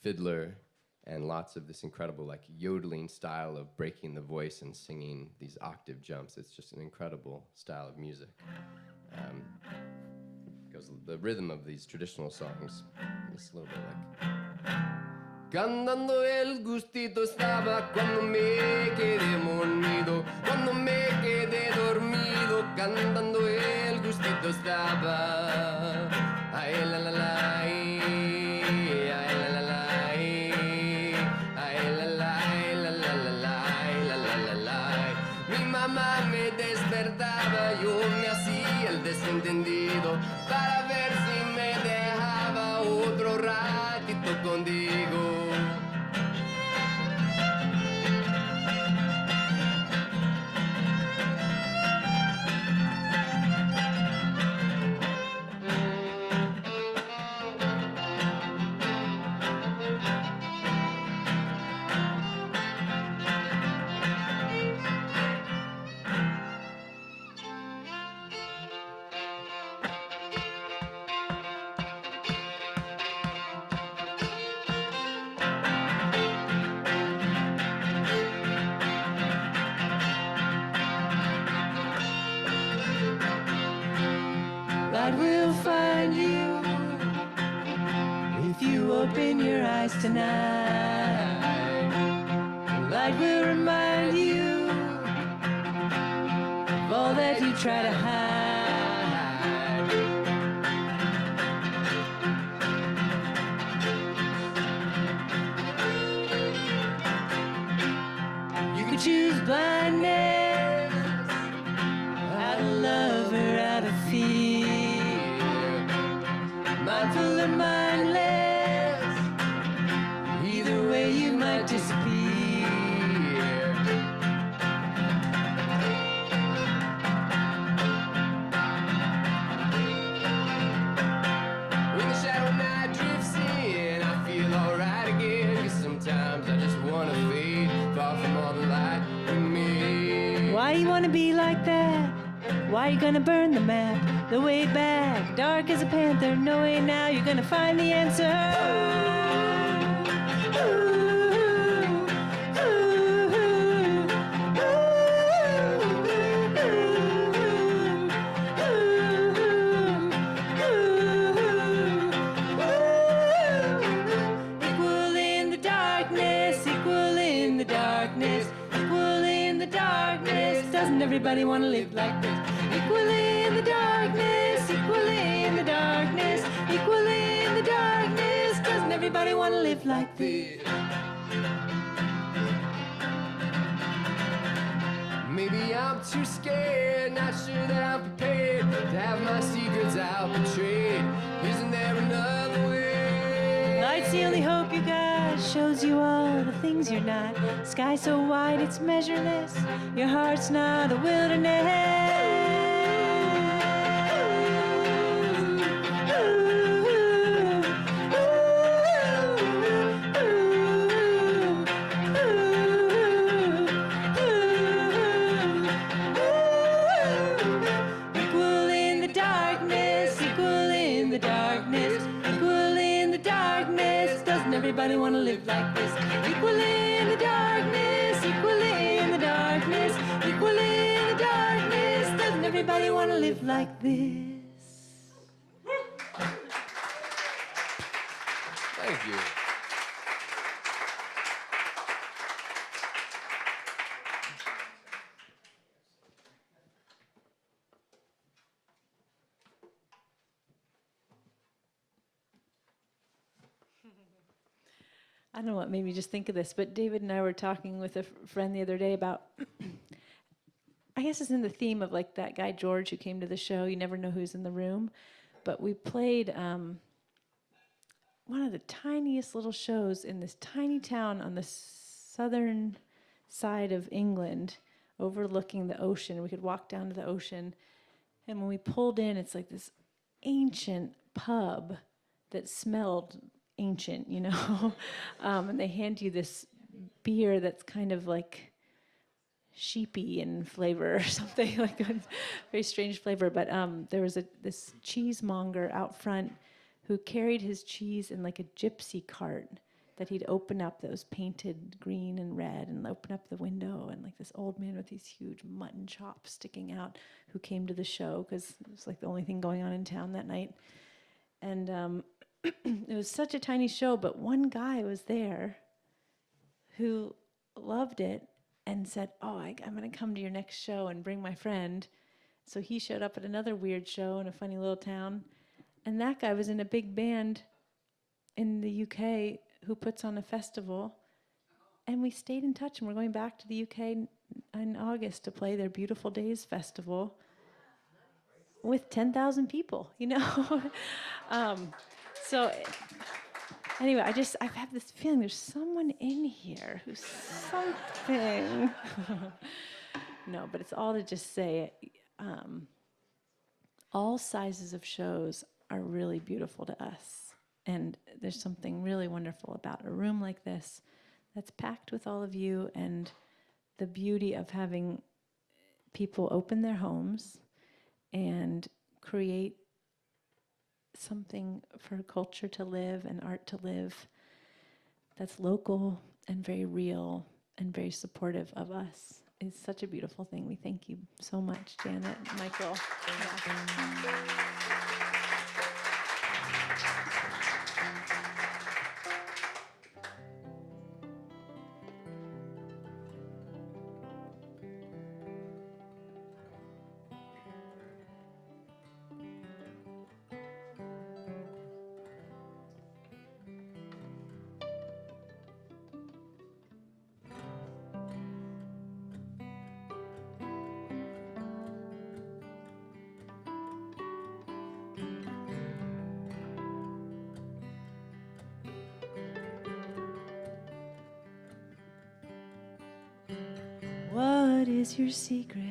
fiddler and lots of this incredible like yodeling style of breaking the voice and singing these octave jumps. It's just an incredible style of music. Goes the rhythm of these traditional songs. It's a little bit like. Cantando el gustito estaba cuando me quedé dormido, cuando me quedé dormido, cantando el gustito estaba. Ay la la la, ay la la la, ay la la la la la la la. Mi mamá me despertaba, yo me hacía el desentendido para ver si me dejaba otro ratito contigo. Light will find you if you open your eyes tonight. Light will remind you of all that you try to hide. You can choose blindness, out of love or out of fear. Mindful or mindless, either way you might disappear. When the shadow night drifts in, I feel alright again, 'cause sometimes I just wanna fade far from all the light with me. Why you wanna be like that? Why you gonna burn the map? The way back, dark as a panther, no way now you're gonna find the answer. Equal in the darkness, equal in the darkness, equal in the darkness. Doesn't everybody wanna live like this? Equal in the darkness, equal in the darkness, equal in the darkness. Doesn't everybody want to live like this? Maybe I'm too scared, not sure that I'm prepared to have my secrets out betrayed. Isn't there another way? Light's the only hope you got, shows you all the things you're not. Sky so wide it's measureless, your heart's not a wilderness. Equal in the darkness, equal in the darkness, equal in the darkness. Doesn't everybody want to live like this? Equal in the darkness, equal in the darkness, equal in the darkness. Doesn't everybody want to live like this? Thank you. I don't know what made me just think of this, but David and I were talking with a friend the other day about, I guess it's in the theme of like that guy George who came to the show. You never know who's in the room. But we played one of the tiniest little shows in this tiny town on the southern side of England, overlooking the ocean. We could walk down to the ocean. And when we pulled in, it's like this ancient pub that smelled ancient, you know. And they hand you this beer that's kind of like sheepy in flavor or something, like a very strange flavor. But there was this cheesemonger out front who carried his cheese in like a gypsy cart that he'd open up that was painted green and red and open up the window, and like this old man with these huge mutton chops sticking out who came to the show because it was like the only thing going on in town that night. And it was such a tiny show, but one guy was there who loved it and said, oh, I'm going to come to your next show and bring my friend. So he showed up at another weird show in a funny little town. And that guy was in a big band in the UK who puts on a festival. And we stayed in touch, and we're going back to the UK in August to play their Beautiful Days Festival with 10,000 people, you know? So anyway, I have this feeling there's someone in here who's something. No, but it's all to just say, all sizes of shows are really beautiful to us. And there's something really wonderful about a room like this that's packed with all of you, and the beauty of having people open their homes and create something for culture to live and art to live that's local and very real and very supportive of us. It's such a beautiful thing. We thank you so much, Janet, Michael. Yeah. What is your secret?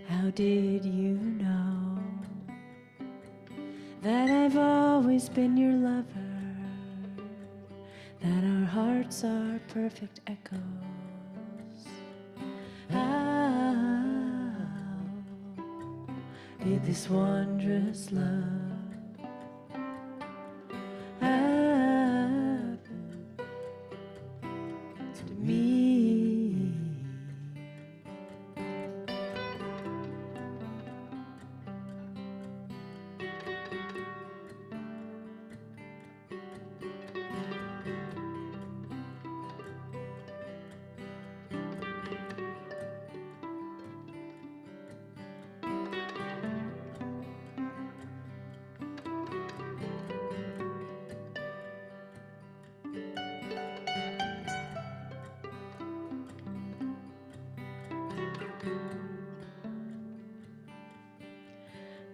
How did you know that I've always been your lover? That our hearts are perfect echoes? How did this wondrous love happen to me?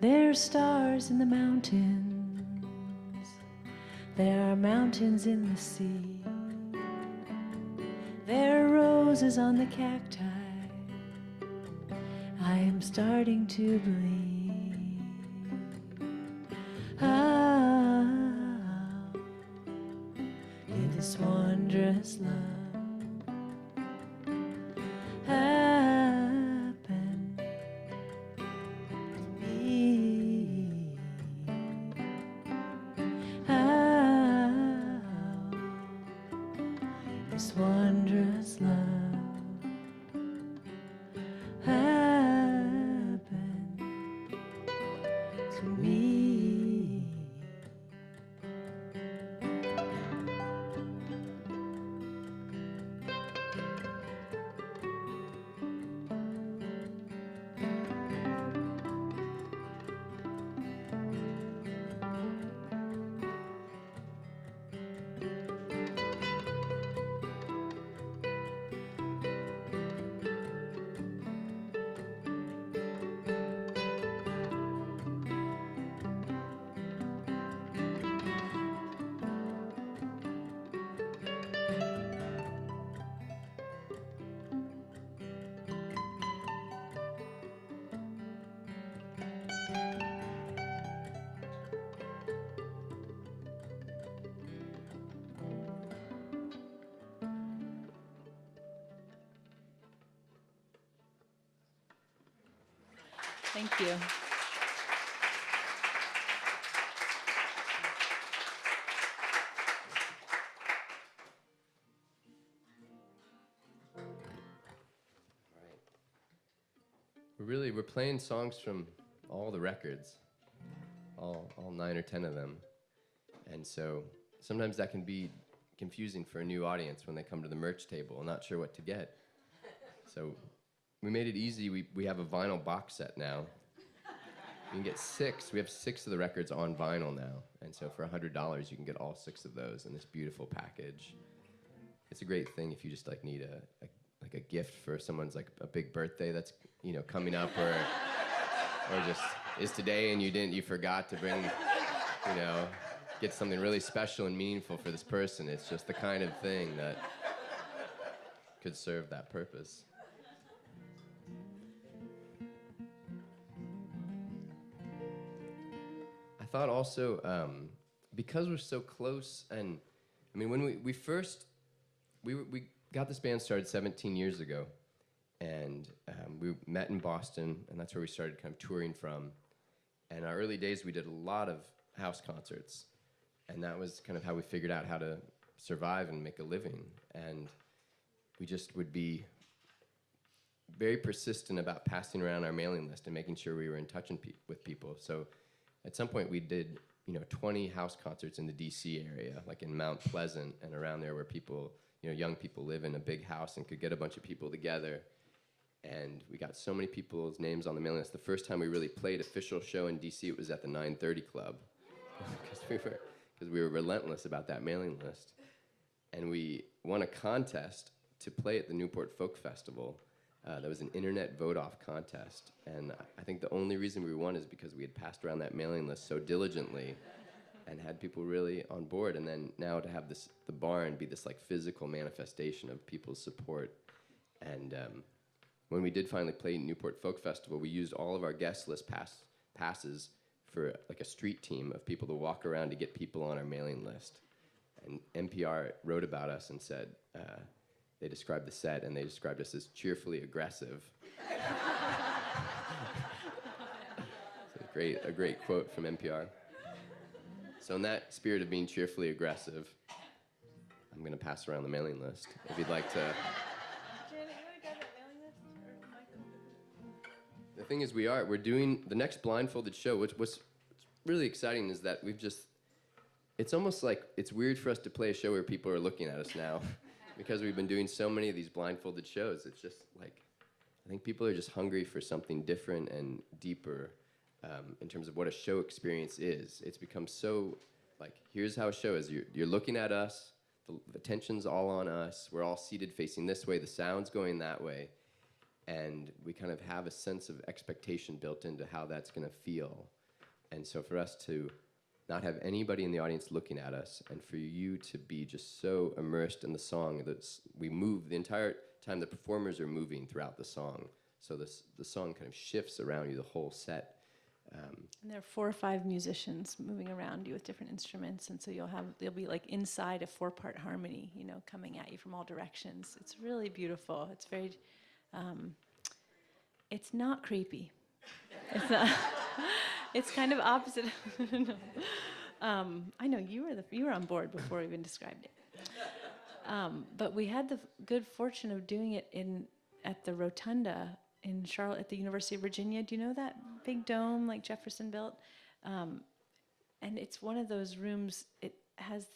There are stars in the mountains, there are mountains in the sea, there are roses on the cacti. I am starting to believe. How did this wondrous love happen to me? How this wondrous love happen to me? Thank you. we're playing songs from all the records, all 9 or 10 of them. And so sometimes that can be confusing for a new audience when they come to the merch table, not sure what to get. So we made it easy. We have a vinyl box set now. You can get 6. We have 6 of the records on vinyl now. And so for $100, you can get all 6 of those in this beautiful package. It's a great thing if you just like need a gift for someone's like a big birthday that's, you know, coming up, or just is today and you forgot to bring, you know, get something really special and meaningful for this person. It's just the kind of thing that could serve that purpose. I thought also, because we're so close, and I mean, when we got this band started 17 years ago, and we met in Boston, and that's where we started kind of touring from. And our early days, we did a lot of house concerts, and that was kind of how we figured out how to survive and make a living. And we just would be very persistent about passing around our mailing list and making sure we were in touch with people. So at some point, we did, you know, 20 house concerts in the D.C. area, like in Mount Pleasant and around there, where people, you know, young people live in a big house and could get a bunch of people together. And we got so many people's names on the mailing list. The first time we really played official show in D.C., it was at the 930 Club, because we were relentless about that mailing list. And we won a contest to play at the Newport Folk Festival. That was an internet vote-off contest. And I think the only reason we won is because we had passed around that mailing list so diligently and had people really on board. And then now to have the barn be this like physical manifestation of people's support. And when we did finally play Newport Folk Festival, we used all of our guest list passes for like a street team of people to walk around to get people on our mailing list. And NPR wrote about us and said, they described the set, and they described us as cheerfully aggressive. It's a great quote from NPR. So in that spirit of being cheerfully aggressive, I'm going to pass around the mailing list. If you'd like to... Janet, you want to grab that mailing list? Or Michael? The thing is, we're doing the next blindfolded show. What's really exciting is that it's almost like it's weird for us to play a show where people are looking at us now. Because we've been doing so many of these blindfolded shows, it's just like, I think people are just hungry for something different and deeper in terms of what a show experience is. It's become so, like, here's how a show is. You're looking at us, the tension's all on us, we're all seated facing this way, the sound's going that way, and we kind of have a sense of expectation built into how that's gonna feel. And so for us to not have anybody in the audience looking at us, and for you to be just so immersed in the song that we move the entire time. The performers are moving throughout the song, so the song kind of shifts around you the whole set. And there are 4 or 5 musicians moving around you with different instruments, and so you'll be like inside a 4-part harmony, you know, coming at you from all directions. It's really beautiful. It's very, it's not creepy. It's not. It's kind of opposite. No. I know you were on board before we even described it. But we had the good fortune of doing it at the Rotunda in Charlotte at the University of Virginia. Do you know that big dome like Jefferson built? And it's one of those rooms. It has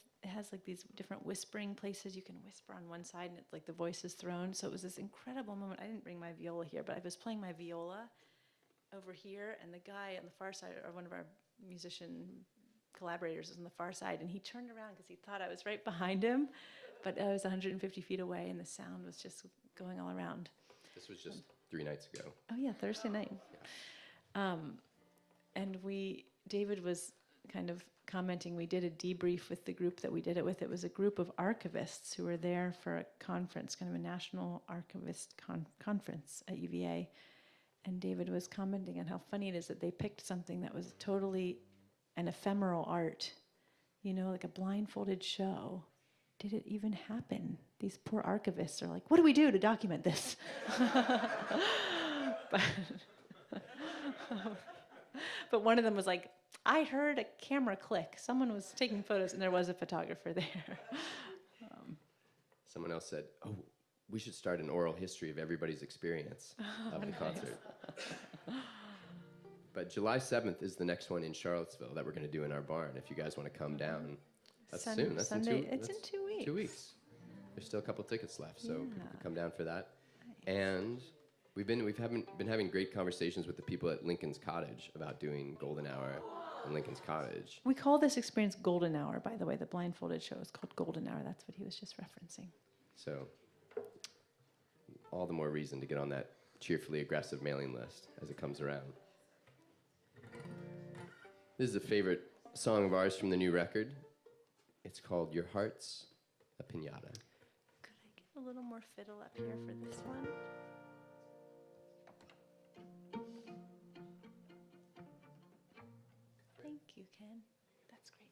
like these different whispering places. You can whisper on one side, and it's like the voice is thrown. So it was this incredible moment. I didn't bring my viola here, but I was playing my viola over here, and the guy on the far side, or one of our musician collaborators, was on the far side, and he turned around because he thought I was right behind him, but I was 150 feet away, and the sound was just going all around. This was just 3 nights ago. Oh yeah, Thursday night. Yeah. And David was kind of commenting, we did a debrief with the group that we did it with. It was a group of archivists who were there for a conference, kind of a national archivist conference at UVA. And David was commenting on how funny it is that they picked something that was totally an ephemeral art, you know, like a blindfolded show. Did it even happen? These poor archivists are like, what do we do to document this? But one of them was like, I heard a camera click. Someone was taking photos, and there was a photographer there. Someone else said, oh, we should start an oral history of everybody's experience of the concert. But July 7th is the next one in Charlottesville that we're going to do in our barn. If you guys want to come down, that's soon. That's Sunday. in 2 weeks. 2 weeks. There's still a couple tickets left, so people can come down for that. Nice. And we've been having great conversations with the people at Lincoln's Cottage about doing Golden Hour in Lincoln's Cottage. We call this experience Golden Hour, by the way. The blindfolded show is called Golden Hour. That's what he was just referencing. So all the more reason to get on that cheerfully aggressive mailing list as it comes around. This is a favorite song of ours from the new record. It's called Your Heart's a Piñata. Could I get a little more fiddle up here for this one? Thank you, Ken. That's great.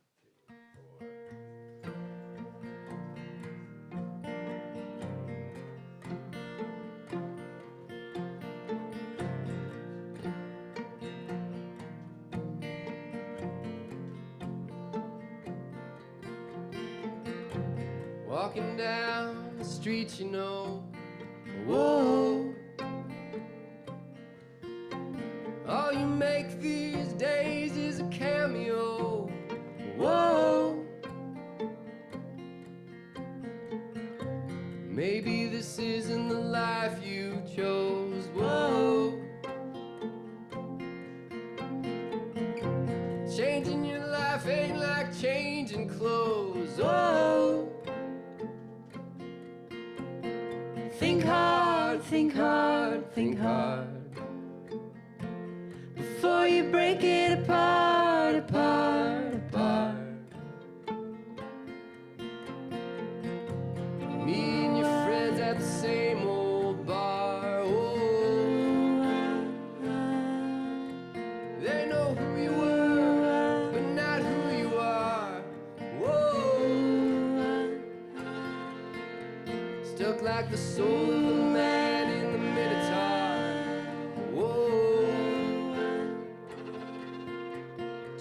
Walking down the street, you know, whoa. All you make these days is a cameo, whoa. Maybe this isn't the life you chose, whoa. Changing your life ain't like changing clothes, whoa. Think hard, think hard, think hard before you break it apart, apart, apart. Me and your friends at the same old bar, oh. They know who you were, but not who you are, whoa. Stuck like the soul of the man in the Minotaur, whoa.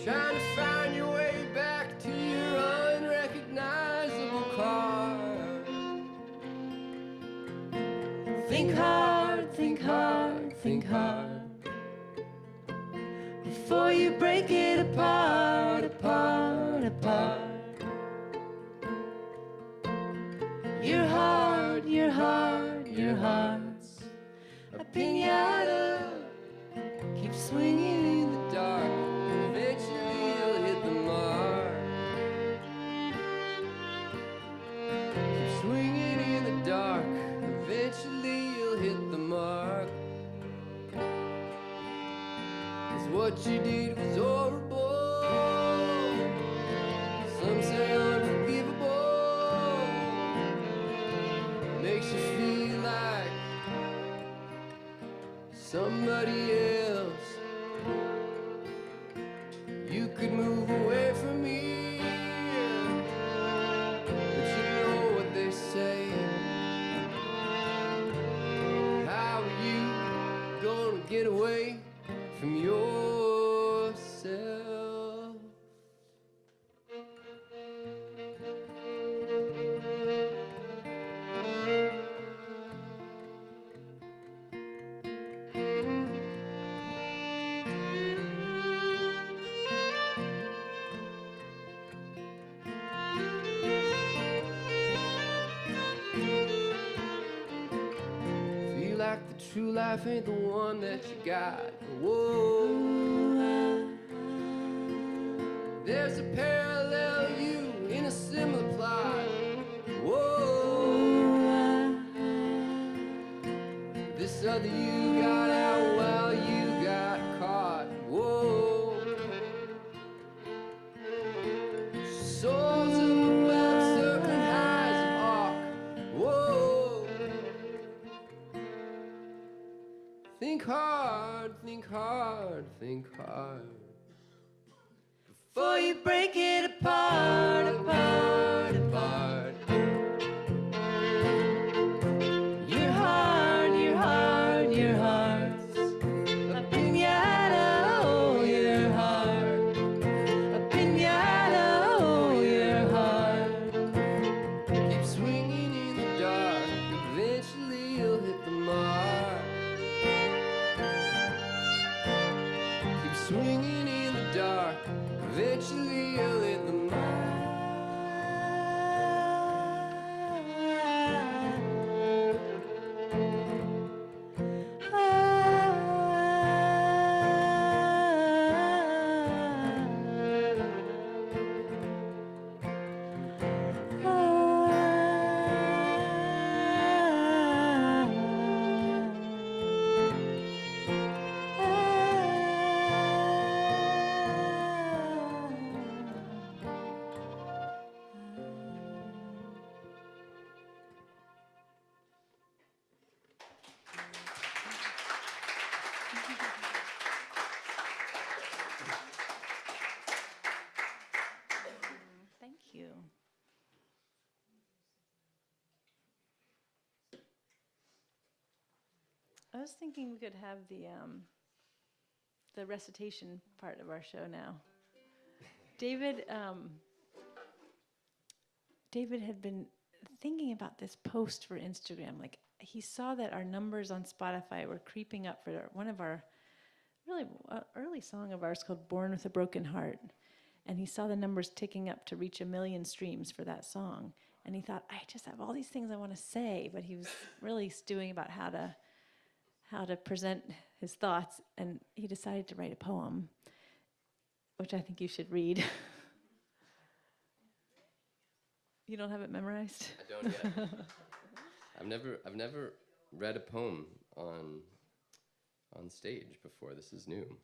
Trying to find your way back to your unrecognizable car. Think hard, think hard, think hard before you break it apart, apart, apart. Your heart, your heart, your heart's a piñata. Keep swinging in the dark, eventually you'll hit the mark. Keep swinging in the dark, eventually you'll hit the mark. 'Cause what you did was horrible, some say unforgivable. Makes you feel like somebody else. You could move away from me, but you know what they say. How are you gonna get away from yourself? Feel like the true life ain't the one that you got. Whoa. There's a parallel you in a similar plot. Whoa. This other you got out while you got caught. Whoa. Souls of the web circling highs of hawk. Whoa. Think hard, think hard, think hard before you break it apart, apart, apart. Your heart, your heart, your heart's a piñata, oh, your heart, a piñata, oh, your heart. Keep swinging in the dark, eventually walking in the dark. Eventually you lit the Thank you. I was thinking we could have the recitation part of our show now. David had been thinking about this post for Instagram. Like, he saw that our numbers on Spotify were creeping up for one of our really early song of ours called Born with a Broken Heart. And he saw the numbers ticking up to reach 1 million streams for that song. And he thought, I just have all these things I want to say, but he was really stewing about how to present his thoughts, and he decided to write a poem, which I think you should read. You don't have it memorized? I don't yet. I've never read a poem on stage before. This is new.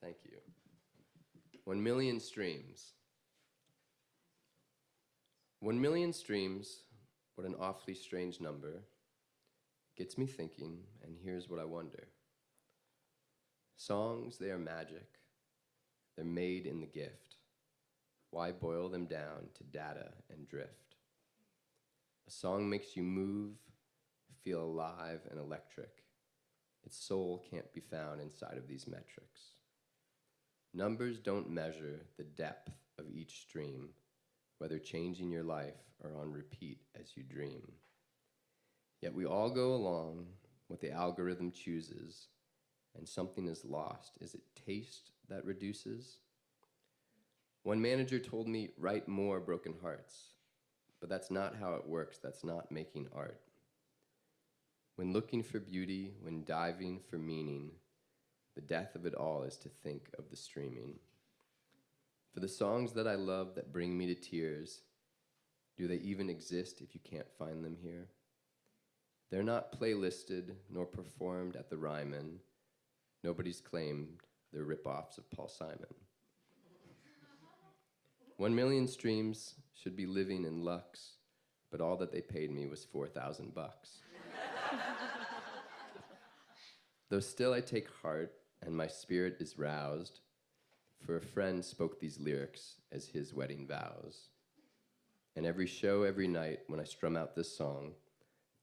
Thank you. 1 million streams. 1 million streams, what an awfully strange number. Gets me thinking, and here's what I wonder. Songs, they are magic. They're made in the gift. Why boil them down to data and drift? A song makes you move, feel alive and electric. Its soul can't be found inside of these metrics. Numbers don't measure the depth of each stream, whether changing your life or on repeat as you dream. Yet we all go along what the algorithm chooses, and something is lost. Is it taste that reduces? One manager told me, write more broken hearts, but that's not how it works. That's not making art. When looking for beauty, when diving for meaning, the death of it all is to think of the streaming. For the songs that I love that bring me to tears, do they even exist if you can't find them here? They're not playlisted nor performed at the Ryman. Nobody's claimed they're rip-offs of Paul Simon. 1 million streams should be living in Lux, but all that they paid me was $4,000. Though still I take heart, and my spirit is roused, for a friend spoke these lyrics as his wedding vows. And every show, every night, when I strum out this song,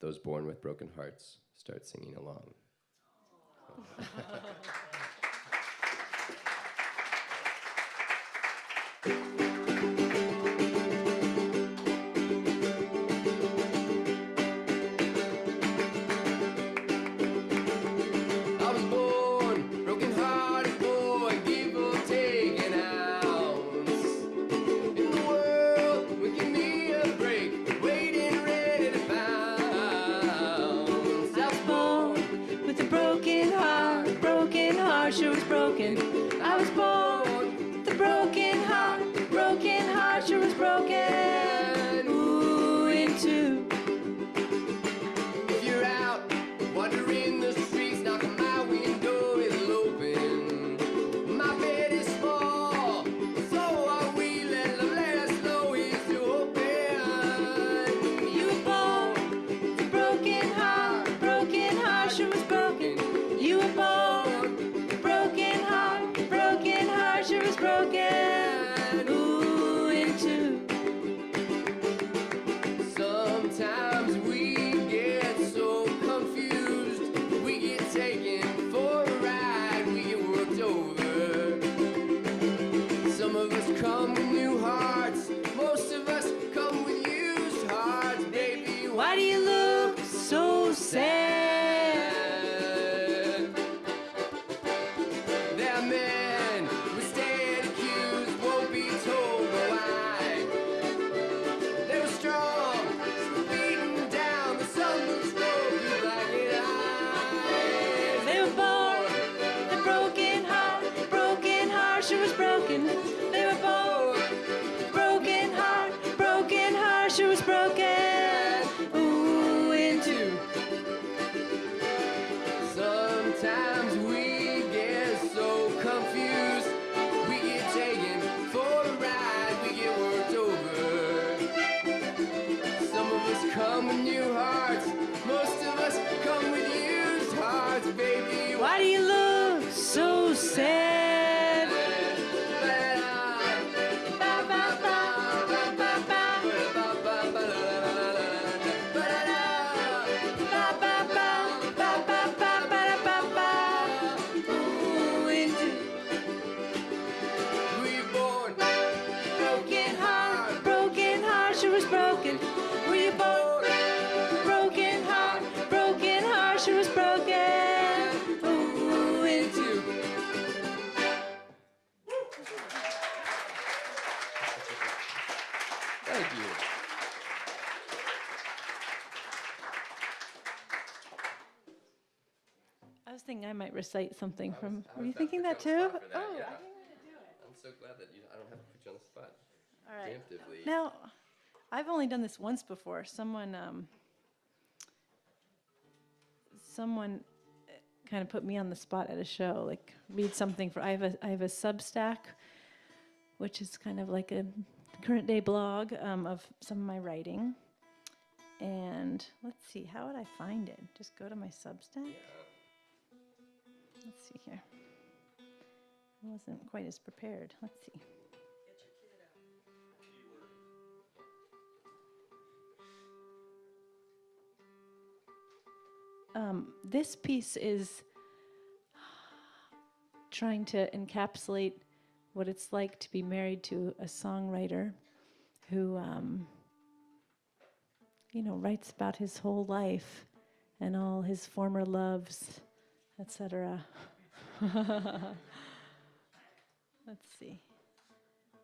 those born with broken hearts start singing along. Sure was broken. I was born with a broken heart sure was broken. Ooh, in two. If you're out wandering the streets, knocking my window is open. My bed is small, so are we. Let us know if you're open. You were born with a broken heart sure was broken. You were born. Broken heart sure is broken. Ooh, in two. Sometimes we get so confused. We get taken for a ride, we get worked over. Some of us come with new hearts, most of us come with used hearts, baby. Why do you look so sad? Thank you. I was thinking I might recite something from. I Were you was about thinking to that put you too? on the spot for that, Oh, yeah. I didn't want to do it. I'm so glad that I don't have to put you on the spot. All right. Preemptively. Now, I've only done this once before. Someone kind of put me on the spot at a show, like read something for. I have a Substack, which is kind of like a current day blog of some of my writing. And let's see, how would I find it? Just go to my Substack. Let's see here. I wasn't quite as prepared. Let's see. This piece is trying to encapsulate what it's like to be married to a songwriter who, writes about his whole life and all his former loves, etc. Let's see.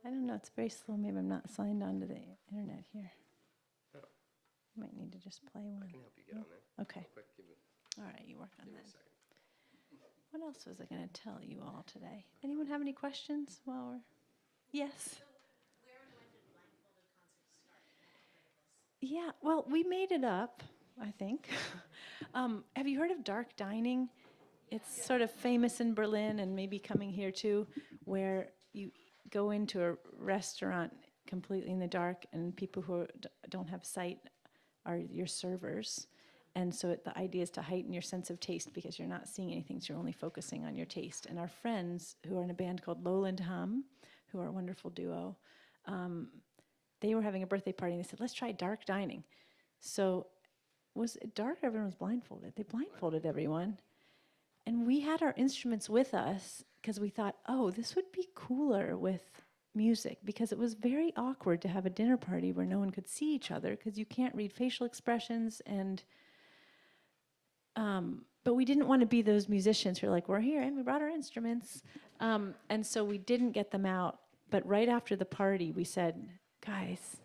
I don't know, it's very slow. Maybe I'm not signed on to the internet here. Oh. You might need to just play one. I can help you get on there. Okay. Real quick, give me All right, you work on a that. second. What else was I going to tell you all today? Anyone have any questions while we're... Yes? Yeah, well, we made it up, I think. Have you heard of dark dining? It's sort of famous in Berlin and maybe coming here too, where you go into a restaurant completely in the dark and people who don't have sight are your servers. And so the idea is to heighten your sense of taste because you're not seeing anything, so you're only focusing on your taste. And our friends who are in a band called Lowland Hum, who are a wonderful duo, they were having a birthday party and they said, let's try dark dining. So was it dark? Everyone was blindfolded. They blindfolded everyone. And we had our instruments with us because we thought, oh, this would be cooler with music, because it was very awkward to have a dinner party where no one could see each other because you can't read facial expressions. And but we didn't want to be those musicians who are like, we're here and we brought our instruments. And so we didn't get them out. But right after the party, we said, guys,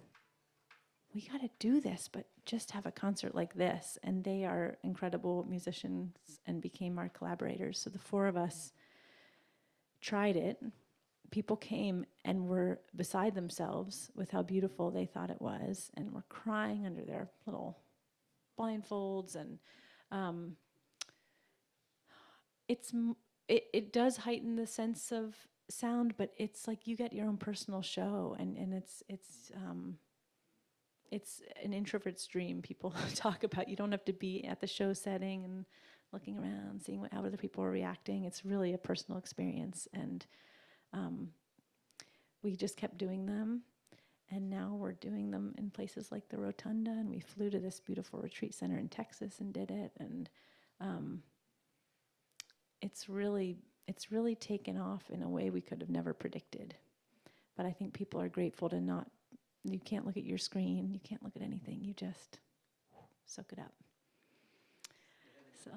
we got to do this, but just have a concert like this. And they are incredible musicians and became our collaborators. So the four of us tried it. People came and were beside themselves with how beautiful they thought it was, and were crying under their little blindfolds. And it does heighten the sense of sound, but it's like you get your own personal show, and it's an introvert's dream. People talk about you don't have to be at the show setting and looking around, seeing how other people are reacting. It's really a personal experience, and we just kept doing them, and now we're doing them in places like the Rotunda, and we flew to this beautiful retreat center in Texas and did it, and it's really taken off in a way we could have never predicted. But I think people are grateful to not, you can't look at your screen, you can't look at anything, you just soak it up. So,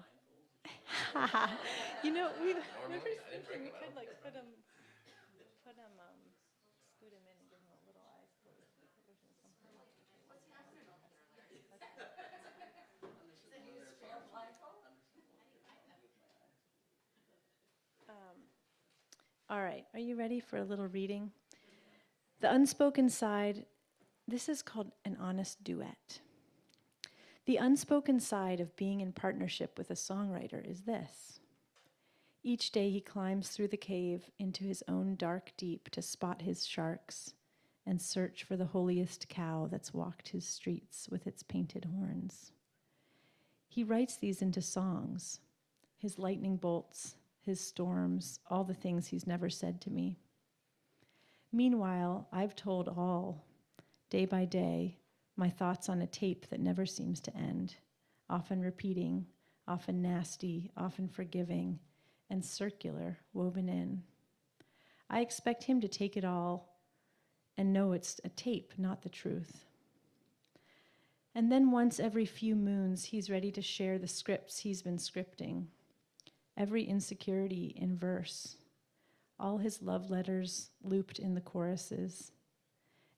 we were thinking we could like put them, scoot them in and give them a little eyes closed. All right, are you ready for a little reading? The unspoken side, this is called an honest duet. The unspoken side of being in partnership with a songwriter is this: Each day he climbs through the cave into his own dark deep to spot his sharks and search for the holiest cow that's walked his streets with its painted horns. He writes these into songs, his lightning bolts, his storms, all the things he's never said to me. Meanwhile, I've told all, day by day, my thoughts on a tape that never seems to end, often repeating, often nasty, often forgiving, and circular, woven in. I expect him to take it all and know it's a tape, not the truth. And then once every few moons, he's ready to share the scripts he's been scripting. Every insecurity in verse, all his love letters looped in the choruses.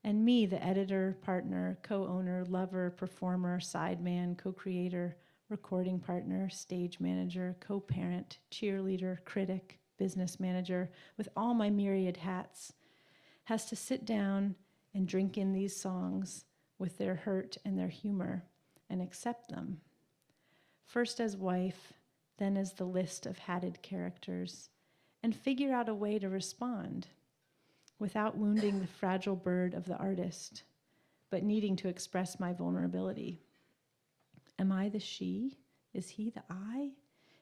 And me, the editor, partner, co-owner, lover, performer, sideman, co-creator, recording partner, stage manager, co-parent, cheerleader, critic, business manager, with all my myriad hats, has to sit down and drink in these songs with their hurt and their humor and accept them. First as wife, then as the list of hatted characters, and figure out a way to respond without wounding the fragile bird of the artist, but needing to express my vulnerability. Am I the she? Is he the I?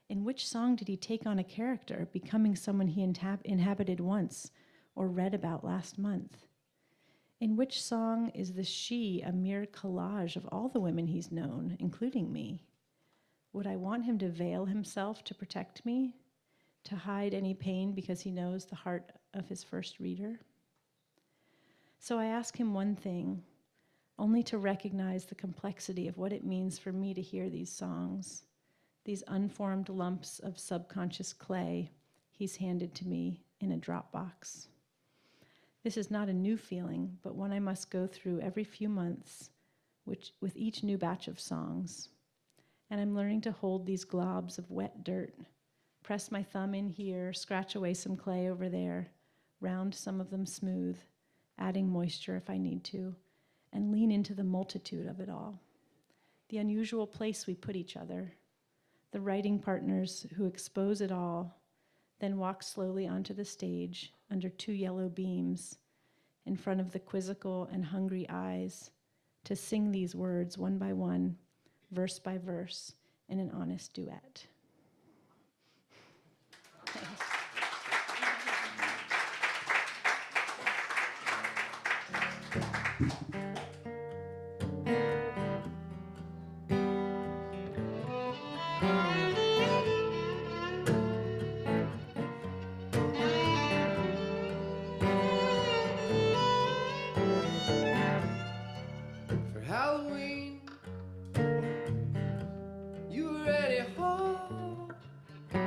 In which song did he take on a character, becoming someone he inhabited once or read about last month? In which song is the she a mere collage of all the women he's known, including me? Would I want him to veil himself to protect me, to hide any pain because he knows the heart of his first reader? So I ask him one thing, only to recognize the complexity of what it means for me to hear these songs, these unformed lumps of subconscious clay he's handed to me in a Dropbox. This is not a new feeling, but one I must go through every few months, with each new batch of songs. And I'm learning to hold these globs of wet dirt, press my thumb in here, scratch away some clay over there, round some of them smooth, adding moisture if I need to, and lean into the multitude of it all. The unusual place we put each other, the writing partners who expose it all, then walk slowly onto the stage under 2 yellow beams in front of the quizzical and hungry eyes to sing these words one by one, verse by verse, in an honest duet. Thanks. For Halloween, you were at home. I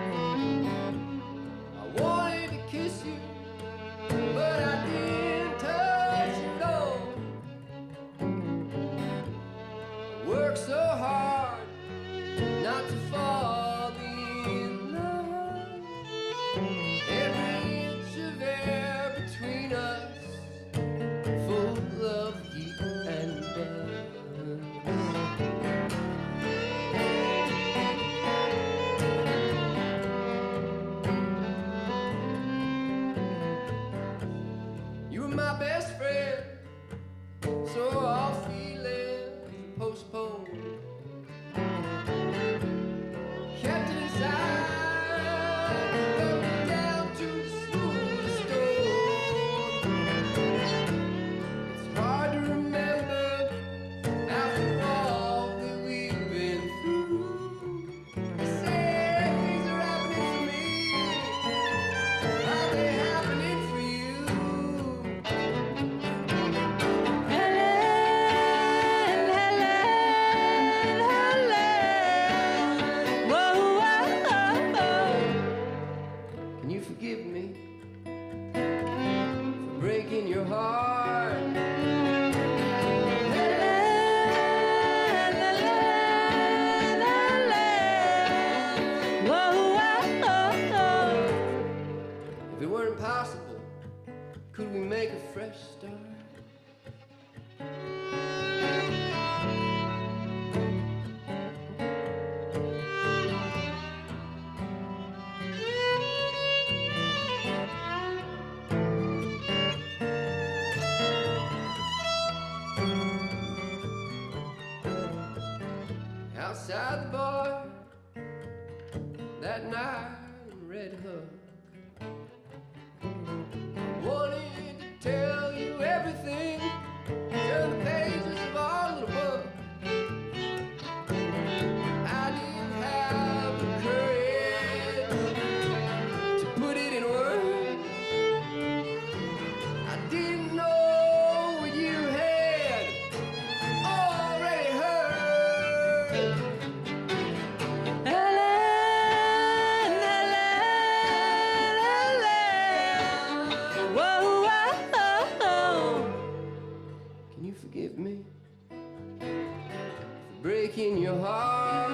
wanted to kiss you, but I didn't touch you at all. Worked so hard not to fall in love. Every inch of air between us, full of heat and dust. You were my best friend, so all feelings postponed. Kept it inside, rubbed it down to the smooth stone. It's hard to remember after all that we've been through. I say things are happening for me. Are they happening for you? Can you forgive me for breaking your heart? If it weren't possible, could we make a fresh start? red hook. Wanted to tell you everything, turn the pages of our little book. I didn't have the courage to put it in words. I didn't know what you had already heard. Can you forgive me for breaking your heart?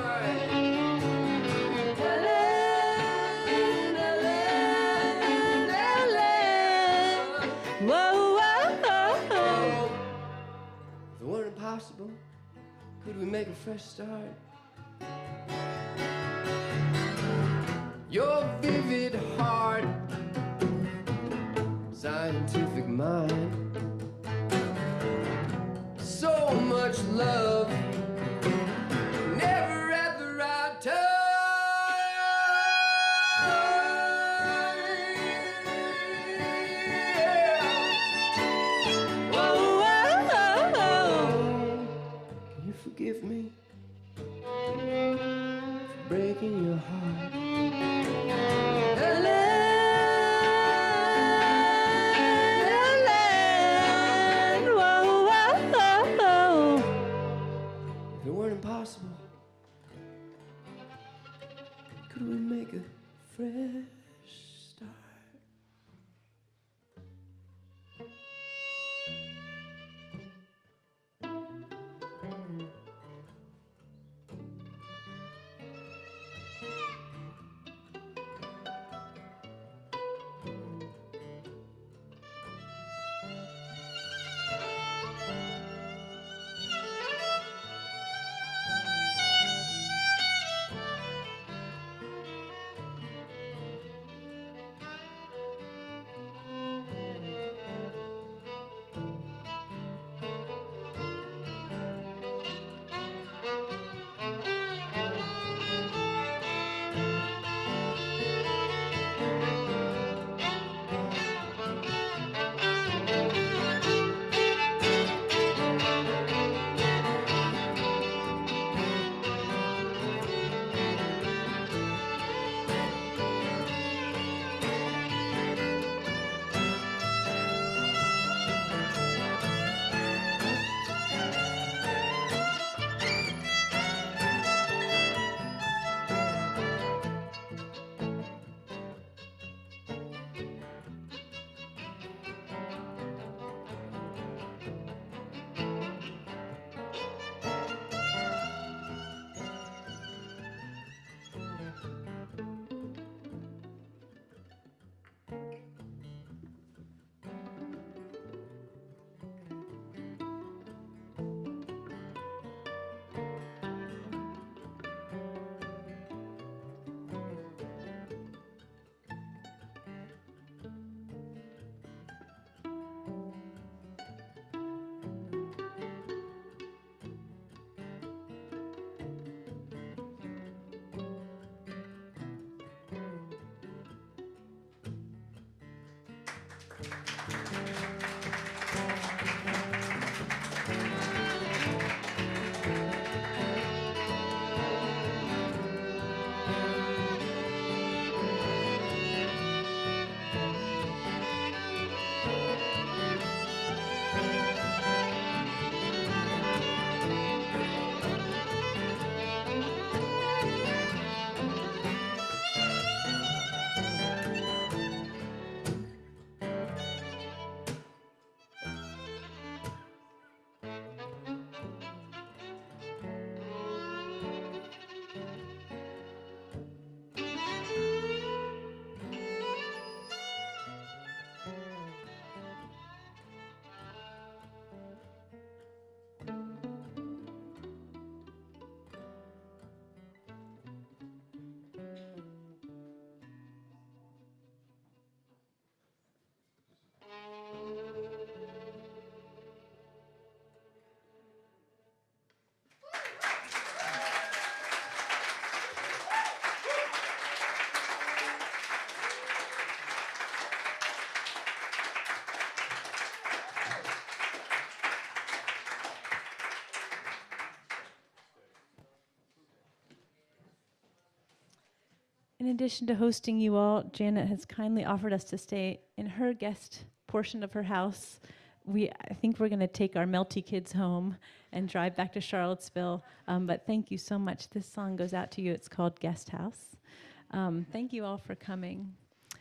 If it weren't impossible, could we make a fresh start? Your vivid heart, scientific mind, so much love, never at the right time. Whoa, whoa, whoa. Can you forgive me for breaking your heart? If it weren't impossible, could we make a fresh start? In addition to hosting you all, Janet has kindly offered us to stay in her guest portion of her house. I think we're going to take our melty kids home and drive back to Charlottesville. But thank you so much. This song goes out to you. It's called Guest House. Thank you all for coming.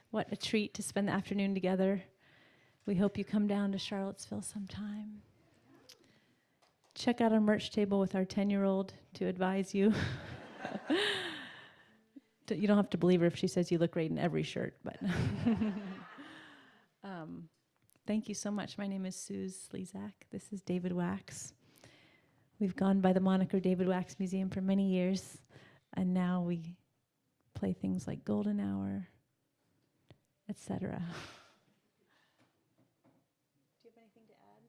What a treat to spend the afternoon together. We hope you come down to Charlottesville sometime. Check out our merch table with our 10-year-old to advise you. You don't have to believe her if she says you look great in every shirt, but thank you so much. My name is Suz Slezak. This is David Wax. We've gone by the moniker David Wax Museum for many years, and now we play things like Golden Hour, etc. Do you have anything to add?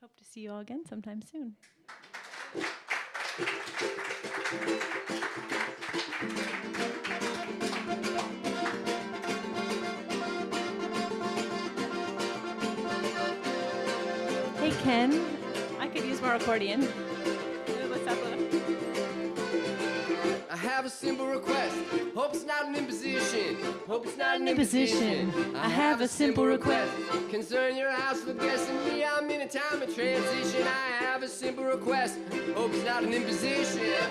Hope to see you all again sometime soon. Hey Ken, I could use more accordion. What's up, I have a simple request. Hope it's not an imposition. Hope it's not an imposition. I have a simple request. Concern your house for guessing me. I'm in a time of transition. I have a simple request. Hope it's not an imposition.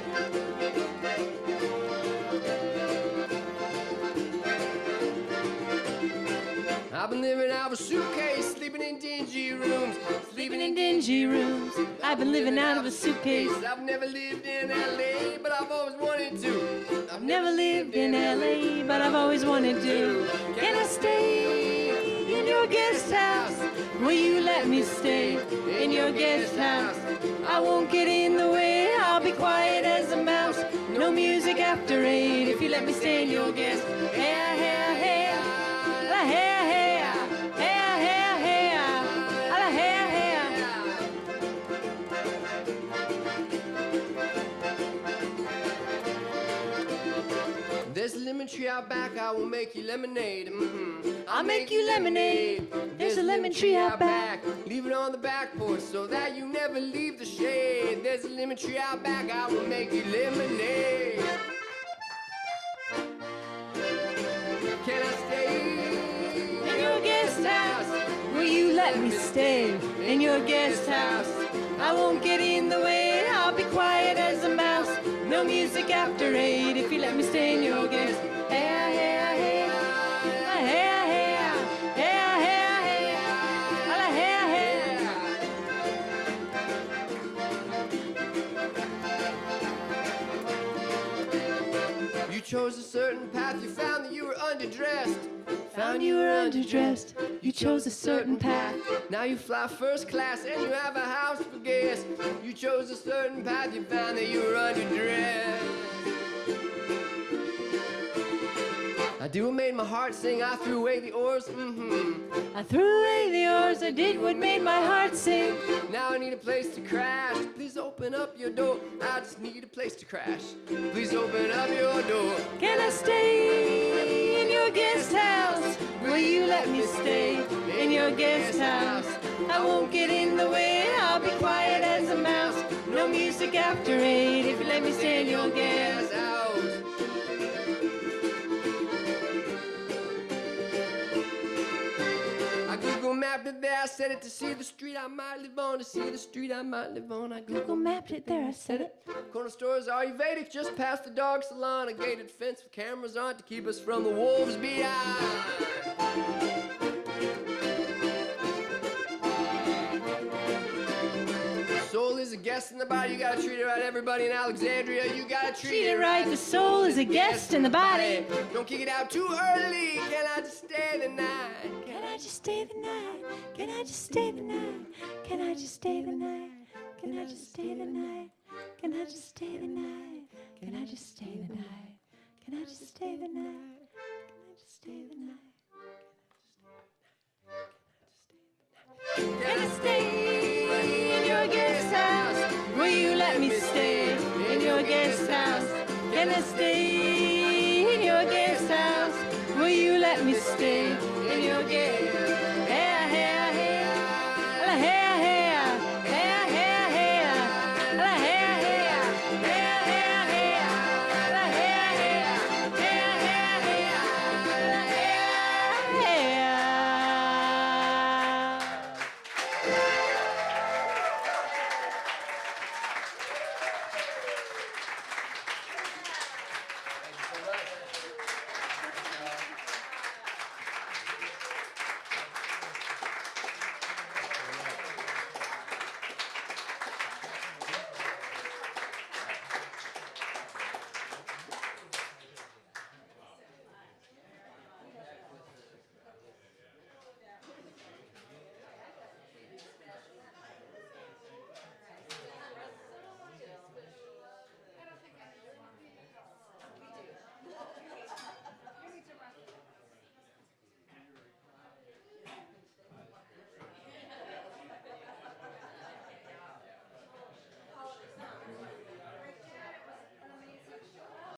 I've been living out of a suitcase, sleeping in dingy rooms. Sleeping in dingy rooms. I've been living out of a suitcase. I've never lived in LA, but I've always wanted to. I've never lived in LA, but I've always wanted to. Can I stay in your guest house? Will you let me stay in your guest house? I won't get in the way, I'll be quiet as a mouse. No music after 8 if you let me stay in your guest. Hey, hey, hey, la, hey, hey. There's a lemon tree out back, I will make you lemonade. I'll make you lemonade. There's a lemon tree out back. Leave it on the back porch so that you never leave the shade. There's a lemon tree out back, I will make you lemonade. Can I stay in your guest house? Will you let me stay in your guest house? I won't get in the way, I'll be quiet as a mouse. No music after 8 if you let me stay in your guest. Hey, hey, hey, hey, hey, hey, hey, hey. You chose a certain path, you found that you were underdressed. Found you were underdressed, you chose a certain path. Now you fly first class and you have a house for guests. You chose a certain path, you found that you were underdressed. I do what made my heart sing, I threw away the oars, I threw away the oars, I did what made my heart sing. Now I need a place to crash, please open up your door. I just need a place to crash, please open up your door. Can I stay in your guest house? Will you let me stay in your guest house? I won't get in the way, I'll be quiet as a mouse. No music after 8 if you let me stay in your guest house. Google mapped it there, I set it to see the street I might live on, to see the street I might live on. I Google mapped it there, I set it. Corner stores are Ayurvedic, just past the dog salon. A gated fence with cameras on to keep us from the wolves behind. Soul is a guest in the body, you gotta treat it right. Everybody in Alexandria, you gotta treat it right. The soul is a guest in the body. Don't kick it out too early. Can I just stay the night? Can I just stay the night? Can I just stay the night? Can I just stay the night? Can I just stay the night? Can I just stay the night? Can I just stay the night? Can I just stay the night? Can I just stay the night? Can I stay in your guest house? Will you let me stay in your guest house? Can I stay in your guest house? Will you let me stay in your guest house?